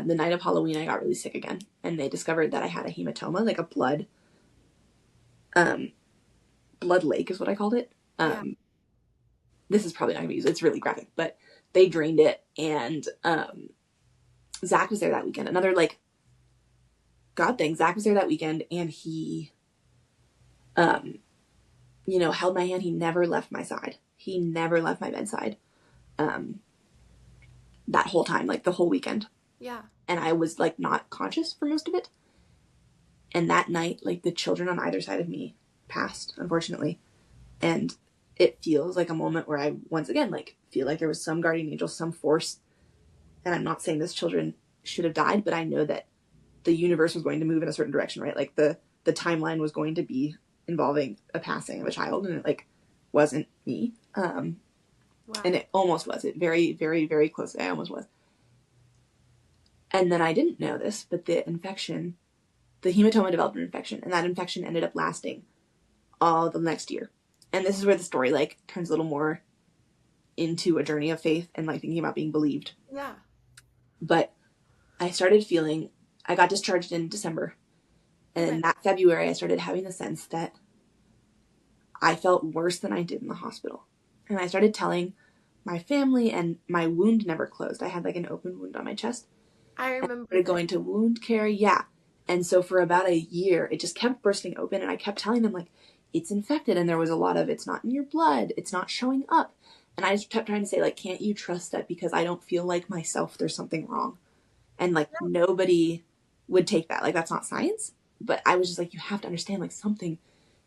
the night of Halloween, I got really sick again. And they discovered that I had a hematoma, like a blood lake is what I called it. This is probably not going to be used. It's really graphic, but they drained it, and Zach was there that weekend. Another, like, God thing. Zach was there that weekend, and he, held my hand. He never left my side. He never left my bedside that whole time, like, the whole weekend. Yeah. And I was, like, not conscious for most of it. And that night, like, the children on either side of me passed, unfortunately. And it feels like a moment where I, once again, like, feel like there was some guardian angel, some force. And I'm not saying those children should have died, but I know that the universe was going to move in a certain direction, right? Like, the timeline was going to be involving a passing of a child, and it, like, wasn't me. Wow. And it almost was. It very, very, very closely. I almost was. And then I didn't know this, but the hematoma developed an infection, and that infection ended up lasting all the next year. And this is where the story, like, turns a little more into a journey of faith and, like, thinking about being believed. Yeah. But I started feeling, I got discharged in December. And in that February, I started having the sense that I felt worse than I did in the hospital. And I started telling my family, and my wound never closed. I had, like, an open wound on my chest. I remember. I started going to wound care. Yeah. And so for about a year, it just kept bursting open, and I kept telling them, like, it's infected, and there was a lot of, it's not in your blood, it's not showing up. And I just kept trying to say, like, can't you trust that because I don't feel like myself, there's something wrong. And, like, nobody would take that. Like, that's not science. But I was just like, you have to understand, like, something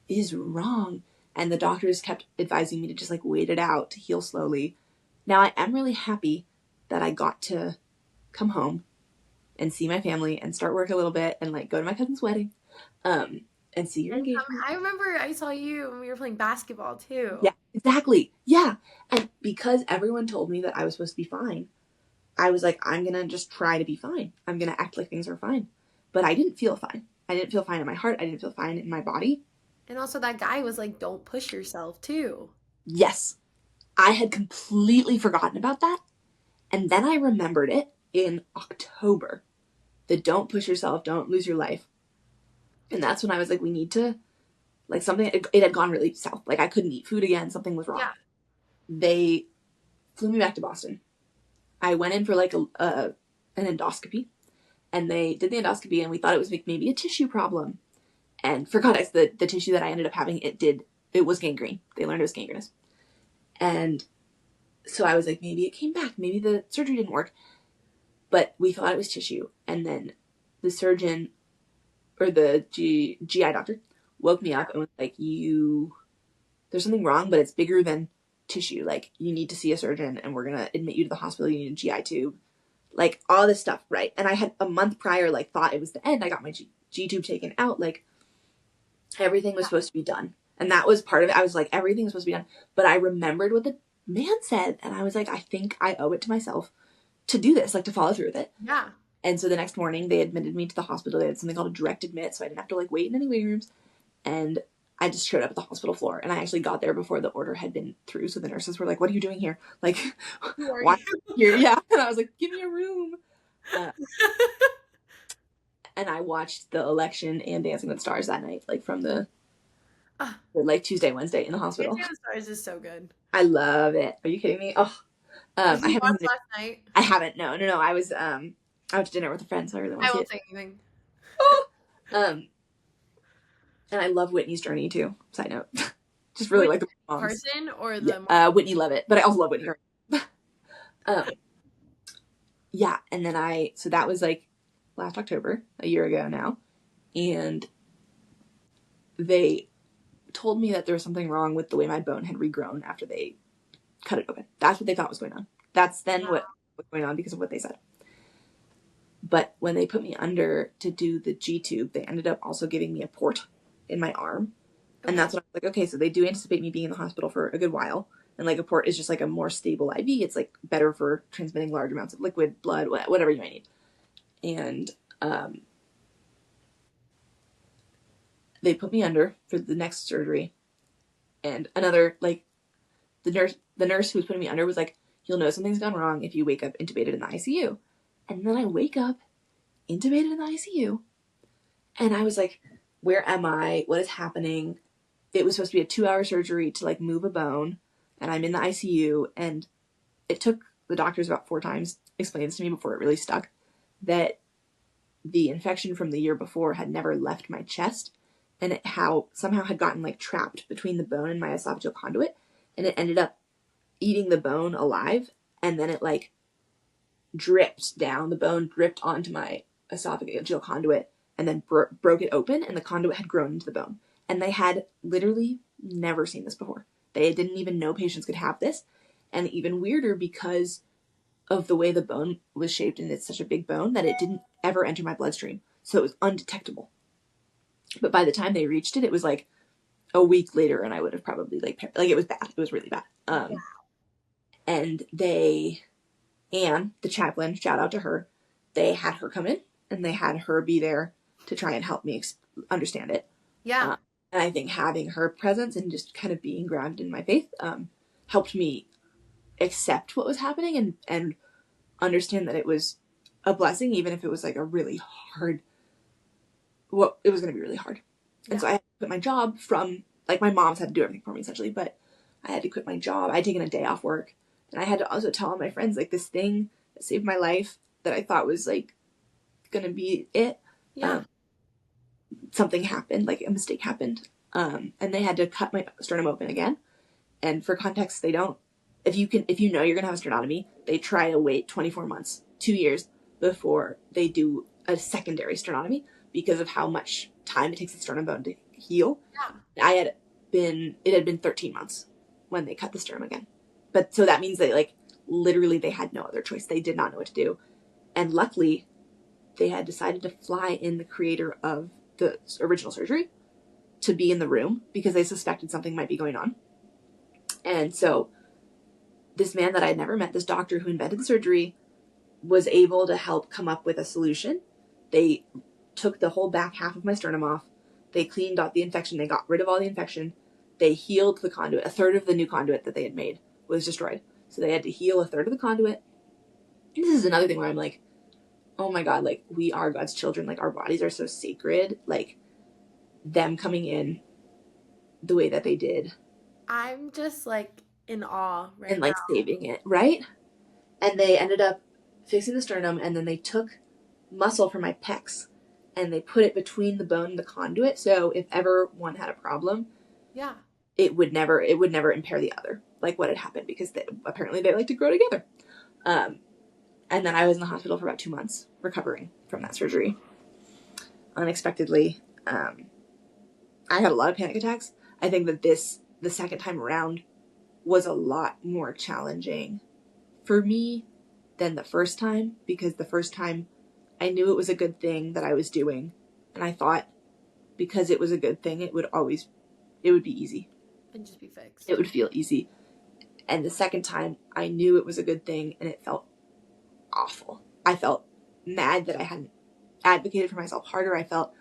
is wrong. And the doctors kept advising me to just, like, wait it out, to heal slowly. Now, I am really happy that I got to come home and see my family and start work a little bit and, like, go to my cousin's wedding. And see your engagement. I remember I saw you when we were playing basketball too. Yeah, exactly. Yeah. And because everyone told me that I was supposed to be fine, I was like, I'm going to just try to be fine. I'm going to act like things are fine. But I didn't feel fine. I didn't feel fine in my heart. I didn't feel fine in my body. And also that guy was like, don't push yourself too. Yes. I had completely forgotten about that. And then I remembered it in October. The don't push yourself, don't lose your life. And that's when I was like, we need to, like, something, it had gone really south. Like, I couldn't eat food again. Something was wrong. Yeah. They flew me back to Boston. I went in for, like, an endoscopy. And they did the endoscopy, and we thought it was maybe a tissue problem. And for context, the tissue that I ended up having, it was gangrene. They learned it was gangrenous. And so I was like, maybe it came back. Maybe the surgery didn't work. But we thought it was tissue. And then the surgeon, or the GI doctor, woke me up and was like, you there's something wrong, but it's bigger than tissue. Like, you need to see a surgeon, and we're going to admit you to the hospital. You need a GI tube. Like, all this stuff, right? And I had a month prior, like, thought it was the end. I got my G tube taken out. Like, everything was supposed to be done. And that was part of it. I was like, everything was supposed to be done. But I remembered what the man said. And I was like, I think I owe it to myself to do this, like, to follow through with it. Yeah. And so the next morning, they admitted me to the hospital. They had something called a direct admit, so I didn't have to, like, wait in any waiting rooms. And I just showed up at the hospital floor. And I actually got there before the order had been through. So the nurses were like, what are you doing here? Like, why are you here? Yeah. And I was like, give me a room. And I watched the election and Dancing with the Stars that night, like, from the like, Tuesday, Wednesday in the hospital. Dancing with the Stars is so good. I love it. Are you kidding me? Oh, Did you watch last night? I haven't. No. I was out to dinner with a friend, so I really want to see it. I won't say anything. And I love Whitney's journey too. Side note, just really like the moms. Person or the Whitney Levitt, but I also love Whitney. Yeah, and then so that was like last October, a year ago now, and they told me that there was something wrong with the way my bone had regrown after they cut it open. That's what they thought was going on. That's then what was going on because of what they said. But when they put me under to do the G tube, they ended up also giving me a port in my arm. And that's when I was like, okay, so they do anticipate me being in the hospital for a good while. And, like, a port is just, like, a more stable IV. It's, like, better for transmitting large amounts of liquid, blood, whatever you might need. And they put me under for the next surgery. And another, like, the nurse who was putting me under was like, you'll know something's gone wrong if you wake up intubated in the ICU. And then I wake up intubated in the ICU. And I was like, where am I? What is happening? It was supposed to be a 2-hour surgery to, like, move a bone. And I'm in the ICU. And it took the doctors about 4 times explaining this to me before it really stuck, that the infection from the year before had never left my chest. And it somehow had gotten, like, trapped between the bone and my esophageal conduit. And it ended up eating the bone alive. And then it, like, dripped down. The bone dripped onto my esophageal conduit and then broke it open, and the conduit had grown into the bone. And they had literally never seen this before. They didn't even know patients could have this. And even weirder, because of the way the bone was shaped, and it's such a big bone, that it didn't ever enter my bloodstream. So it was undetectable. But by the time they reached it, it was like a week later, and I would have probably, like, it was bad. It was really bad. And Anne, the chaplain, shout out to her, they had her come in, and they had her be there to try and help me understand it. Yeah. And I think having her presence and just kind of being grounded in my faith helped me accept what was happening and understand that it was a blessing, even if it was, like, a really hard, it was going to be really hard. Yeah. And so I had to quit my job from, like, my mom's had to do everything for me, essentially, but I had to quit my job. I had taken a day off work, and I had to also tell all my friends, like, this thing that saved my life that I thought was, like, going to be it. Yeah. Something happened, like, a mistake happened. And they had to cut my sternum open again. And for context, they don't, if you know you're going to have a sternotomy, they try to wait 24 months, 2 years before they do a secondary sternotomy because of how much time it takes the sternum bone to heal. Yeah. It had been 13 months when they cut the sternum again. But so that means that, like, literally they had no other choice. They did not know what to do. And luckily, they had decided to fly in the creator of the original surgery to be in the room because they suspected something might be going on. And so this man that I had never met, this doctor who invented the surgery, was able to help come up with a solution. They took the whole back half of my sternum off. They cleaned out the infection. They got rid of all the infection. They healed the conduit. A third of the new conduit that they had made was destroyed. So they had to heal a third of the conduit. And this is another thing where I'm like, oh my God, like, we are God's children. Like, our bodies are so sacred. Like, them coming in the way that they did. I'm just, like, in awe right and, like, now. Saving it, right? And they ended up fixing the sternum, and then they took muscle from my pecs, and they put it between the bone and the conduit, so if ever one had a problem, yeah, it would never impair the other, like what had happened, because apparently they like to grow together. And then I was in the hospital for about 2 months recovering from that surgery. Unexpectedly, I had a lot of panic attacks. I think that this the second time around was a lot more challenging for me than the first time, because the first time I knew it was a good thing that I was doing, and I thought because it was a good thing, it would be easy. And just be fixed. It would feel easy. And the second time, I knew it was a good thing, and it felt awful. I felt mad that I hadn't advocated for myself harder. I felt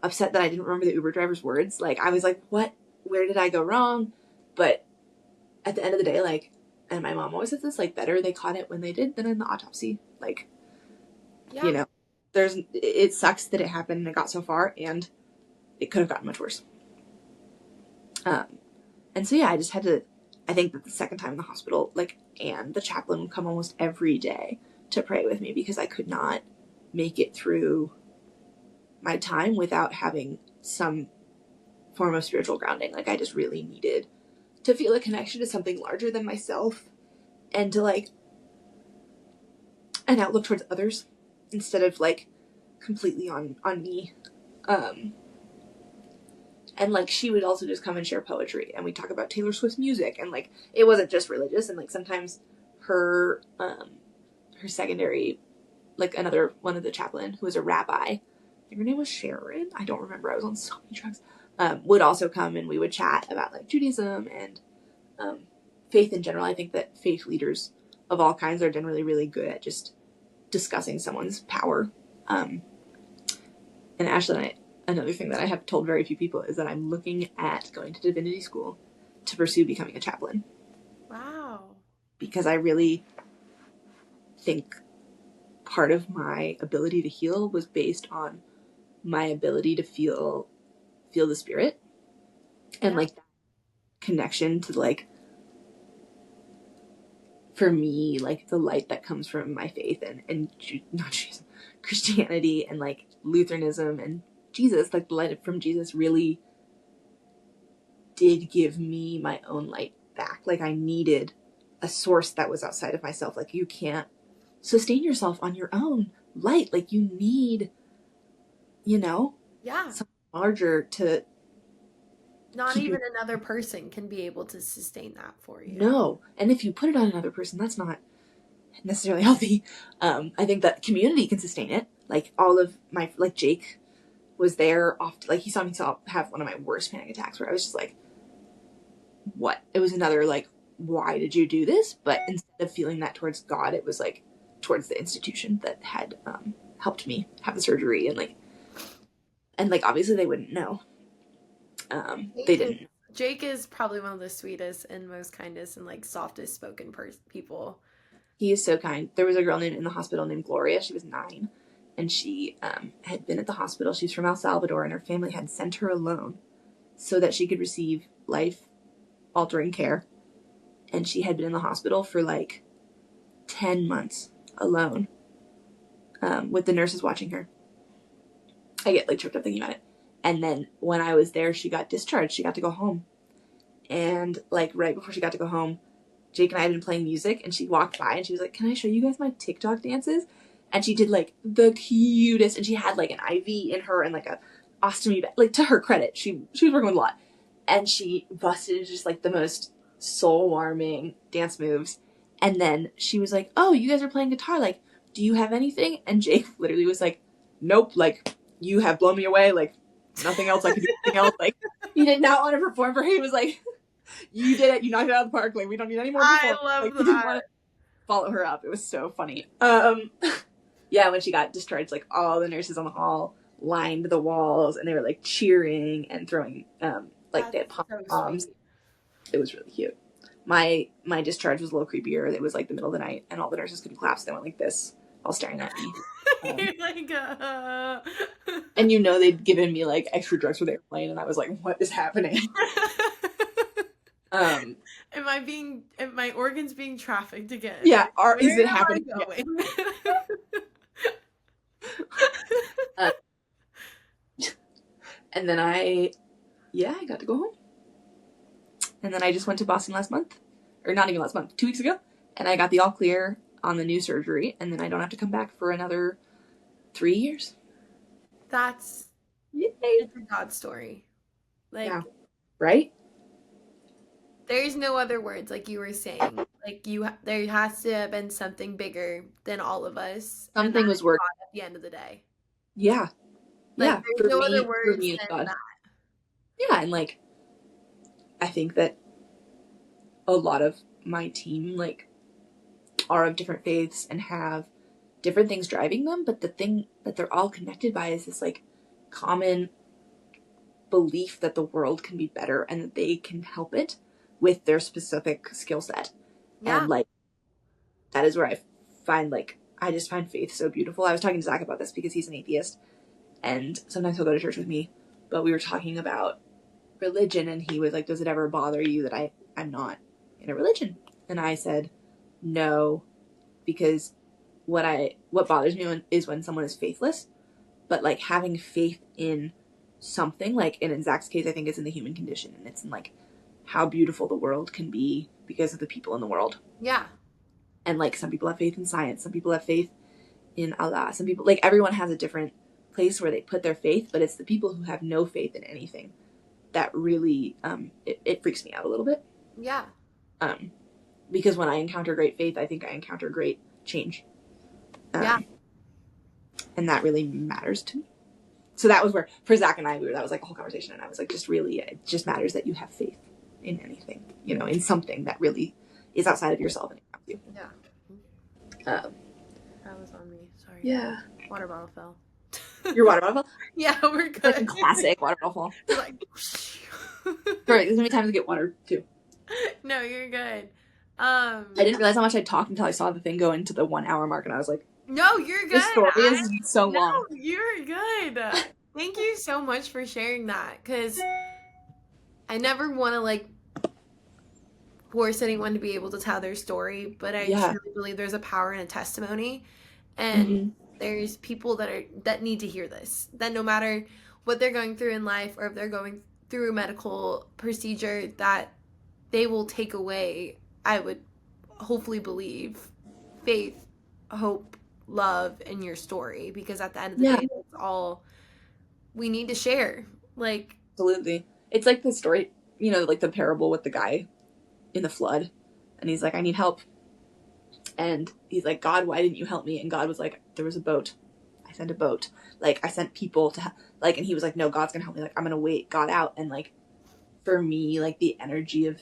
upset that I didn't remember the Uber driver's words. Like, I was like, what? Where did I go wrong? But at the end of the day, like, and my mom always says this, like, better they caught it when they did than in the autopsy. Like, Yeah. you know, it sucks that it happened and it got so far, and it could have gotten much worse. And so, yeah, I think that the second time in the hospital, like, and the chaplain would come almost every day to pray with me, because I could not make it through my time without having some form of spiritual grounding. Like, I just really needed to feel a connection to something larger than myself, and to, like, an outlook towards others instead of, like, completely on me. And, like, she would also just come and share poetry, and we'd talk about Taylor Swift's music, and, like, it wasn't just religious, and, like, sometimes her secondary, like, another one of the chaplain, who was a rabbi, I think her name was Sharon, I don't remember, I was on so many drugs, would also come, and we would chat about, like, Judaism and faith in general. I think that faith leaders of all kinds are generally really good at just discussing someone's power. And Ashley and I, another thing that I have told very few people is that I'm looking at going to divinity school to pursue becoming a chaplain. Wow. Because I really think part of my ability to heal was based on my ability to feel the spirit, and like that connection to, like, for me, like, the light that comes from my faith and not Jesus, Christianity, and, like, Lutheranism and Jesus, like, the light from Jesus really did give me my own light back. Like, I needed a source that was outside of myself. Like, you can't sustain yourself on your own light. Like, you need, something larger to. Not even another person can be able to sustain that for you. No. And if you put it on another person, that's not necessarily healthy. I think that community can sustain it. Like, all of my, like, Jake was there often. Like, he saw me have one of my worst panic attacks where I was just like, what? It was another, like, why did you do this? But instead of feeling that towards God, it was, like, towards the institution that had helped me have the surgery. And obviously they wouldn't know. They didn't. Jake is probably one of the sweetest and most kindest and, like, softest spoken people. He is so kind. There was a girl in the hospital named Gloria. She was 9, and she had been at the hospital. She's from El Salvador, and her family had sent her alone so that she could receive life-altering care. And she had been in the hospital for, like, 10 months alone, with the nurses watching her. I get, like, tripped up thinking about it. And then when I was there, she got discharged. She got to go home. And, like, right before she got to go home, Jake and I had been playing music, and she walked by, and she was like, can I show you guys my TikTok dances? And she did, like, the cutest, and she had, like, an IV in her and, like, a ostomy bag. Like, to her credit, she was working with a lot. And she busted into just, like, the most soul-warming dance moves. And then she was like, oh, you guys are playing guitar. Like, do you have anything? And Jake literally was like, nope, like, you have blown me away. Like, nothing else. I could do anything else. Like, he did not want to perform for her. He was like, you did it. You knocked it out of the park. Like, we don't need any more performance. I love like, that. He didn't want to follow her up. It was so funny. Yeah, when she got discharged, like, all the nurses on the hall lined the walls, and they were, like, cheering and throwing, like, they had pom-poms. So it was really cute. My discharge was a little creepier. It was, like, the middle of the night, and all the nurses couldn't clap, so they went like this, all staring at me. And they'd given me, like, extra drugs for the airplane, and I was like, what is happening? Am my organs being trafficked again? Yeah, is it happening? And then I got to go home. And then I just went to Boston last month. Or not even last month, 2 weeks ago. And I got the all clear on the new surgery. And then I don't have to come back for another 3 years. It's a God story. Like, yeah. Right? There's no other words, like you were saying. Like there has to have been something bigger than all of us, and that Something was is working. God at the end of the day. Yeah. Like Yeah. there's no other For words me, it's than God. that. Yeah. And like, I think that a lot of my team, like, are of different faiths and have different things driving them, but the thing that they're all connected by is this like common belief that the world can be better and that they can help it with their specific skill set. Yeah. And like, that is where I find, like, I just find faith so beautiful. I was talking to Zach about this because he's an atheist and sometimes he'll go to church with me, but we were talking about religion and he was like, does it ever bother you that I'm not in a religion? And I said, no, because what bothers me is when someone is faithless, but like having faith in something, like, and in Zach's case, I think it's in the human condition, and it's in like how beautiful the world can be because of the people in the world. Yeah. And like some people have faith in science, some people have faith in Allah, some people, like, everyone has a different place where they put their faith, but it's the people who have no faith in anything that really it freaks me out a little bit. Yeah. Because when I encounter great faith, I think I encounter great change. Yeah. And that really matters to me. So that was where, for Zach and I, that was like a whole conversation, and I was like, just really, it just matters that you have faith in anything, you know, in something that really is outside of yourself and around you. Yeah. That was on me. Sorry. Yeah. Water bottle fell. Your water bottle fell? Yeah, we're good. Like a classic water bottle fall. Like, Right, there's gonna be times to get water too. no, you're good. I didn't realize how much I talked until I saw the thing go into the 1 hour mark, and I was like, No, you're good. this story is so long. No, you're good. Thank you so much for sharing that, because I never want to like force anyone to be able to tell their story, but I truly believe there's a power in a testimony, and there's people that need to hear this, that no matter what they're going through in life, or if they're going through a medical procedure, that they will take away, I would hopefully believe, faith, hope, love in your story, because at the end of the day, that's all we need to share. Like, absolutely. It's like the story, you know, like the parable with the guy in the flood, and he's like, I need help, and he's like, God, why didn't you help me? And God was like, there was a boat, I sent a boat, like, I sent people to, like, and he was like, no, God's gonna help me, like, I'm gonna wait God out. And like, for me, like, the energy of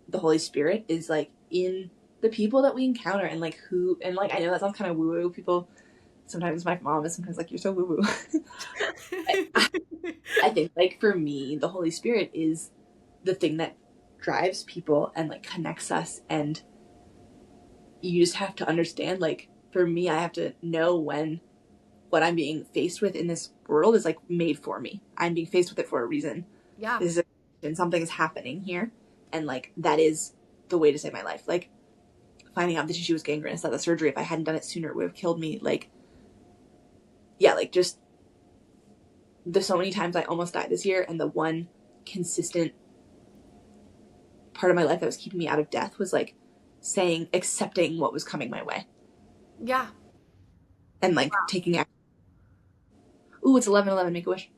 the Holy Spirit is like in the people that we encounter, and like who, and like, I know that sounds kind of woo woo. People, sometimes my mom is sometimes like, you're so woo woo. I think, like, for me, the Holy Spirit is the thing that drives people and like connects us, and you just have to understand, like, for me, I have to know when what I'm being faced with in this world is like made for me. I'm being faced with it for a reason. Yeah. This is and something is happening here, and like that is the way to save my life. Like, finding out that she was gangrenous, that the surgery, if I hadn't done it sooner, would have killed me. Like, yeah, like, just there's so many times I almost died this year, and the one consistent part of my life that was keeping me out of death was like accepting what was coming my way. Yeah. And like taking action. Ooh, it's 11:11. Make a wish.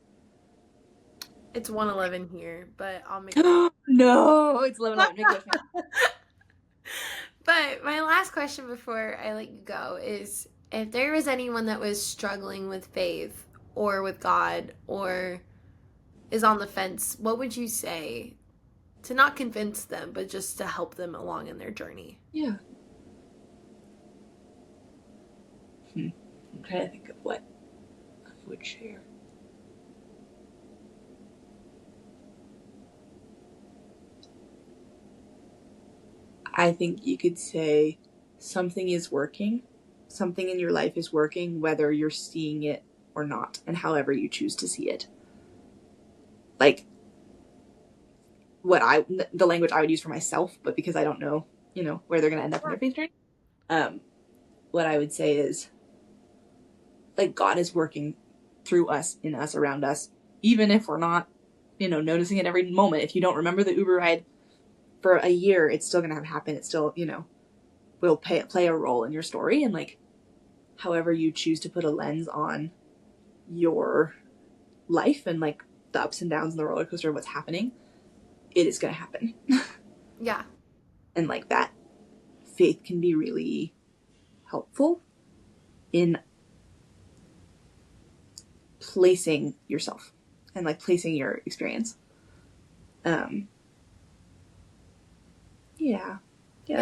It's 1:11 here, but I'll make No, it's 11:11. Make a wish. But my last question before I let you go is, if there was anyone that was struggling with faith or with God or is on the fence, what would you say to not convince them, but just to help them along in their journey? Yeah. I'm trying to think of what I would share. I think you could say something is working. Something in your life is working, whether you're seeing it or not, and however you choose to see it. Like, the language I would use for myself, but because I don't know, you know, where they're going to end up in their faith journey, what I would say is, like, God is working through us, in us, around us, even if we're not, you know, noticing it every moment. If you don't remember the Uber ride for a year, it's still going to happen. It's still, you know, will play a role in your story. And like, however you choose to put a lens on your life and like the ups and downs and the roller coaster of what's happening, it is going to happen. Yeah. And like that faith can be really helpful in placing yourself and like placing your experience. Yeah. Yeah,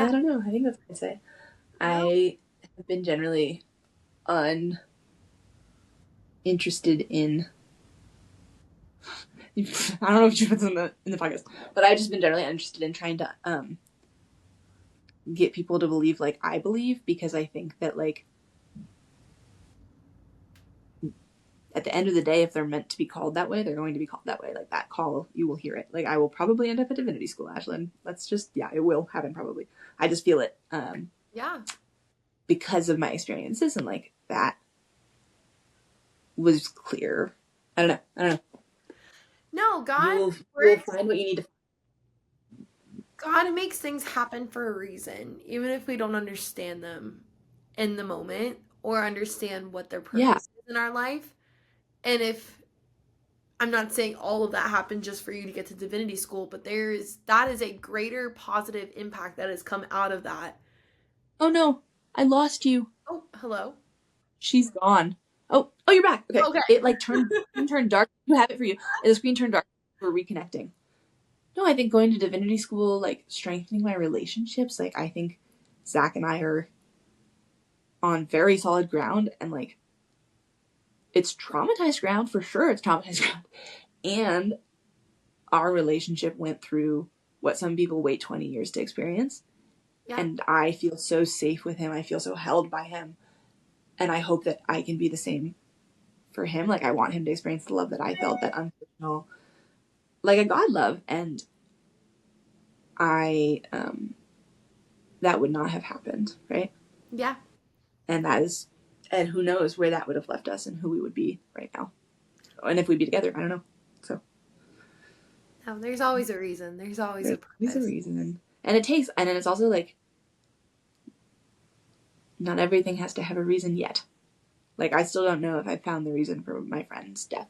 I don't know. I think that's what I'd say. No. I have been generally uninterested in I don't know if you put this in the podcast, but I've just been generally interested in trying to get people to believe like I believe, because I think that like at the end of the day, if they're meant to be called that way, they're going to be called that way. Like that call, you will hear it. Like I will probably end up at divinity school, Ashlyn. That's just, yeah, it will happen probably. I just feel it. Yeah. Because of my experiences, and like that was clear. I don't know. No, God You will find what you need to. God makes things happen for a reason, even if we don't understand them in the moment or understand what their Yeah. purpose is in our life. And if I'm not saying all of that happened just for you to get to divinity school, but that is a greater positive impact that has come out of that. Oh no, I lost you. Oh, hello. She's gone. Oh, you're back. Okay. Okay. It like turned dark. You have it for you. And the screen turned dark. We're reconnecting. No, I think going to divinity school, like strengthening my relationships. Like I think Zach and I are on very solid ground, and like it's traumatized ground for sure. It's traumatized ground, and our relationship went through what some people wait 20 years to experience. Yeah. And I feel so safe with him. I feel so held by him, and I hope that I can be the same for him. Like I want him to experience the love that I felt, that unconditional, like a God love. And I that would not have happened, right? Yeah. And who knows where that would have left us and who we would be right now, and if we'd be together. I don't know. So No, there's always a reason. There's always a purpose. There's a reason, and then it's also like not everything has to have a reason yet. Like I still don't know if I found the reason for my friend's death,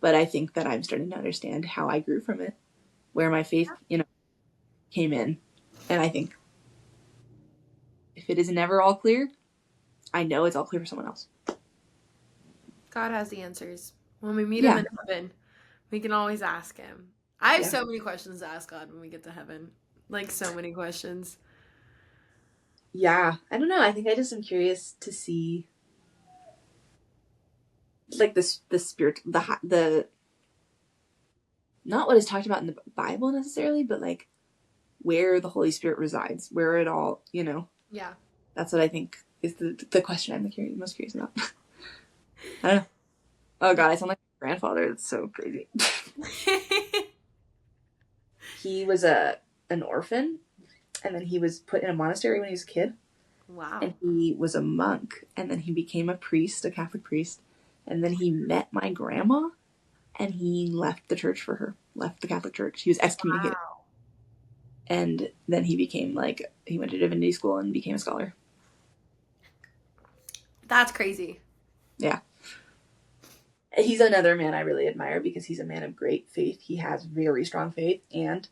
but I think that I'm starting to understand how I grew from it, where my faith, came in. And I think if it isn't ever all clear, I know it's all clear for someone else. God has the answers. When we meet him in heaven, we can always ask him. I have so many questions to ask God when we get to heaven. Like so many questions. Yeah, I don't know. I think I just am curious to see like the spirit, the not what is talked about in the Bible necessarily, but like where the Holy Spirit resides, where it all, Yeah. That's what I think is the question I'm most curious about. I don't know. Oh God, I sound like my grandfather. It's so crazy. He was an orphan, and then he was put in a monastery when he was a kid. Wow. And he was a monk, and then he became a priest, a Catholic priest, and then he met my grandma, and he left the church for her, left the Catholic Church. He was excommunicated. Wow. And then he became he went to divinity school and became a scholar. That's crazy. Yeah. He's another man I really admire because he's a man of great faith. He has very strong faith, and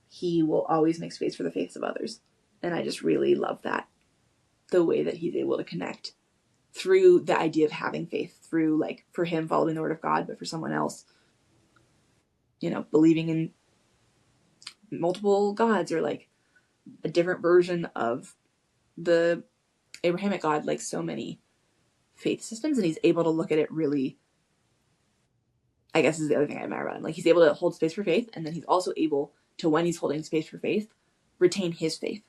he will always make space for the faiths of others. And I just really love that. The way that he's able to connect through the idea of having faith, through like for him following the word of God, but for someone else, believing in multiple gods or like a different version of the Abrahamic God, like so many faith systems. And he's able to look at it really, I guess is the other thing I admire about him. Like he's able to hold space for faith, and then he's also able to, when he's holding space for faith, retain his faith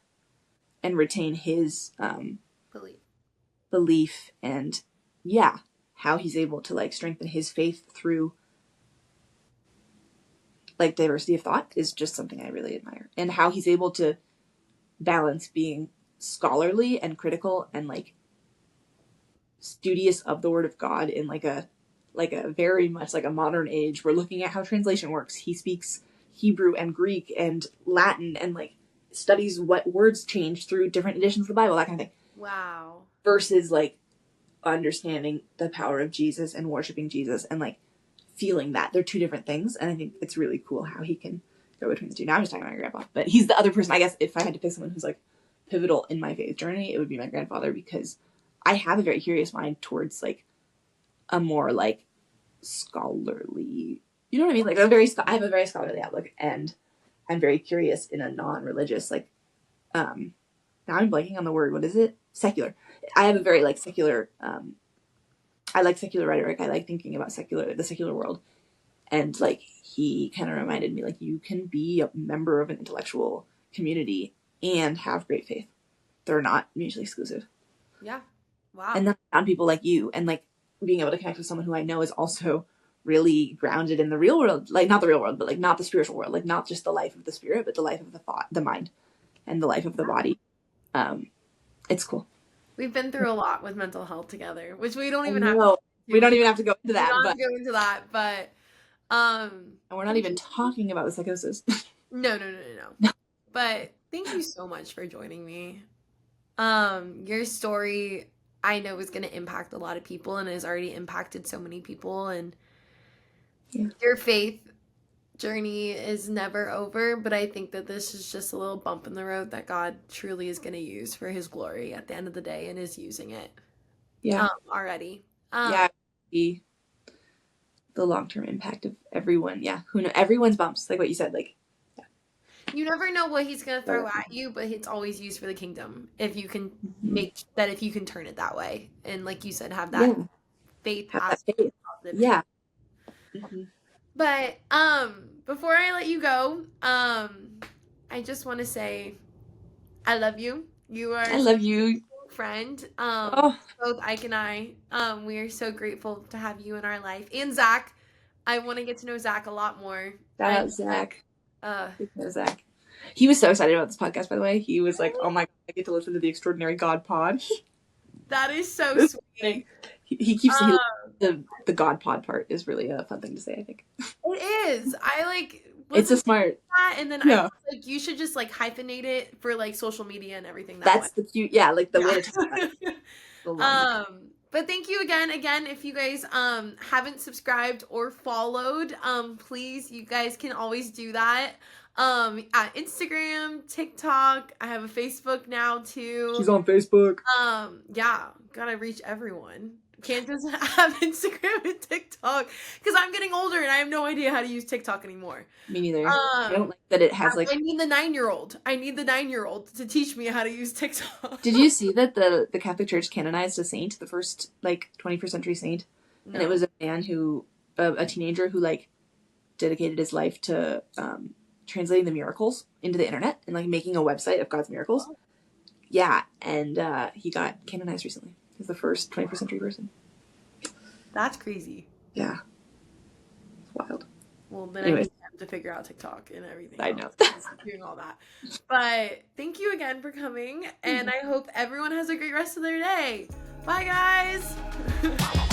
and retain his belief, and how he's able to like strengthen his faith through like diversity of thought is just something I really admire. And how he's able to balance being scholarly and critical and like studious of the word of God in like a very much like a modern age. We're looking at how translation works. He speaks Hebrew and Greek and Latin and like studies what words change through different editions of the Bible, that kind of thing. Wow. Versus like understanding the power of Jesus and worshiping Jesus and like feeling that. They're two different things. And I think it's really cool how he can go between the two. Now I'm just talking about my grandpa, but he's the other person. I guess if I had to pick someone who's like pivotal in my faith journey, it would be my grandfather, because I have a very curious mind towards like a more like scholarly, you know what I mean? Like I have a very scholarly outlook, and I'm very curious in a non-religious, like, now I'm blanking on the word. What is it? Secular. I have a very like secular, I like secular rhetoric. I like thinking about the secular world. And like, he kind of reminded me, like, you can be a member of an intellectual community and have great faith. They're not mutually exclusive. Yeah. Wow. And then I found people like you, and like being able to connect with someone who I know is also really grounded in the real world, like not the real world, but like not the spiritual world, like not just the life of the spirit, but the life of the thought, the mind, and the life of the body. It's cool. We've been through a lot with mental health together, which we don't even have to go into that. But and we're not even talking about the psychosis. No. But thank you so much for joining me. Your story, I know, is going to impact a lot of people and has already impacted so many people. And your faith journey is never over. But I think that this is just a little bump in the road that God truly is going to use for his glory at the end of the day, and is using it. Yeah. Already. The long-term impact of everyone. Yeah. Who know? Everyone's bumps. Like what you said. Like, you never know what he's going to throw at you, but it's always used for the kingdom. If you can if you can turn it that way. And like you said, have that faith. Yeah. Mm-hmm. But, before I let you go, I just want to say, I love you. I love you. Friend. Both Ike and I, we are so grateful to have you in our life. And Zach. I want to get to know Zach a lot more. Shout out Zach. Zach. He was so excited about this podcast, by the way. He was like, oh my God, I get to listen to the Extraordinary God pod. That is so sweet. He keeps saying the God pod part is really a fun thing to say, I think. It is. I like. It's a smart. That, and then I was like, you should just like hyphenate it for like social media and everything. That's the cute. Yeah, like the way to talk about it. But thank you again, if you guys haven't subscribed or followed, please, you guys can always do that. At Instagram, TikTok, I have a Facebook now too. She's on Facebook. Yeah, gotta reach everyone. Can't just have Instagram and TikTok, because I'm getting older and I have no idea how to use TikTok anymore. Me neither. I don't like that it has like. I need the 9-year-old. I need the 9-year-old to teach me how to use TikTok. Did you see that the Catholic Church canonized a saint, the first like 21st century saint, and it was a man who, a teenager who like dedicated his life to translating the miracles into the internet and like making a website of God's miracles. Oh. Yeah, and he got canonized recently. He's the first 21st century person. That's crazy. Yeah. It's wild. Well, then I need time to figure out TikTok and everything. I know. Doing all that. But thank you again for coming, and I hope everyone has a great rest of their day. Bye, guys.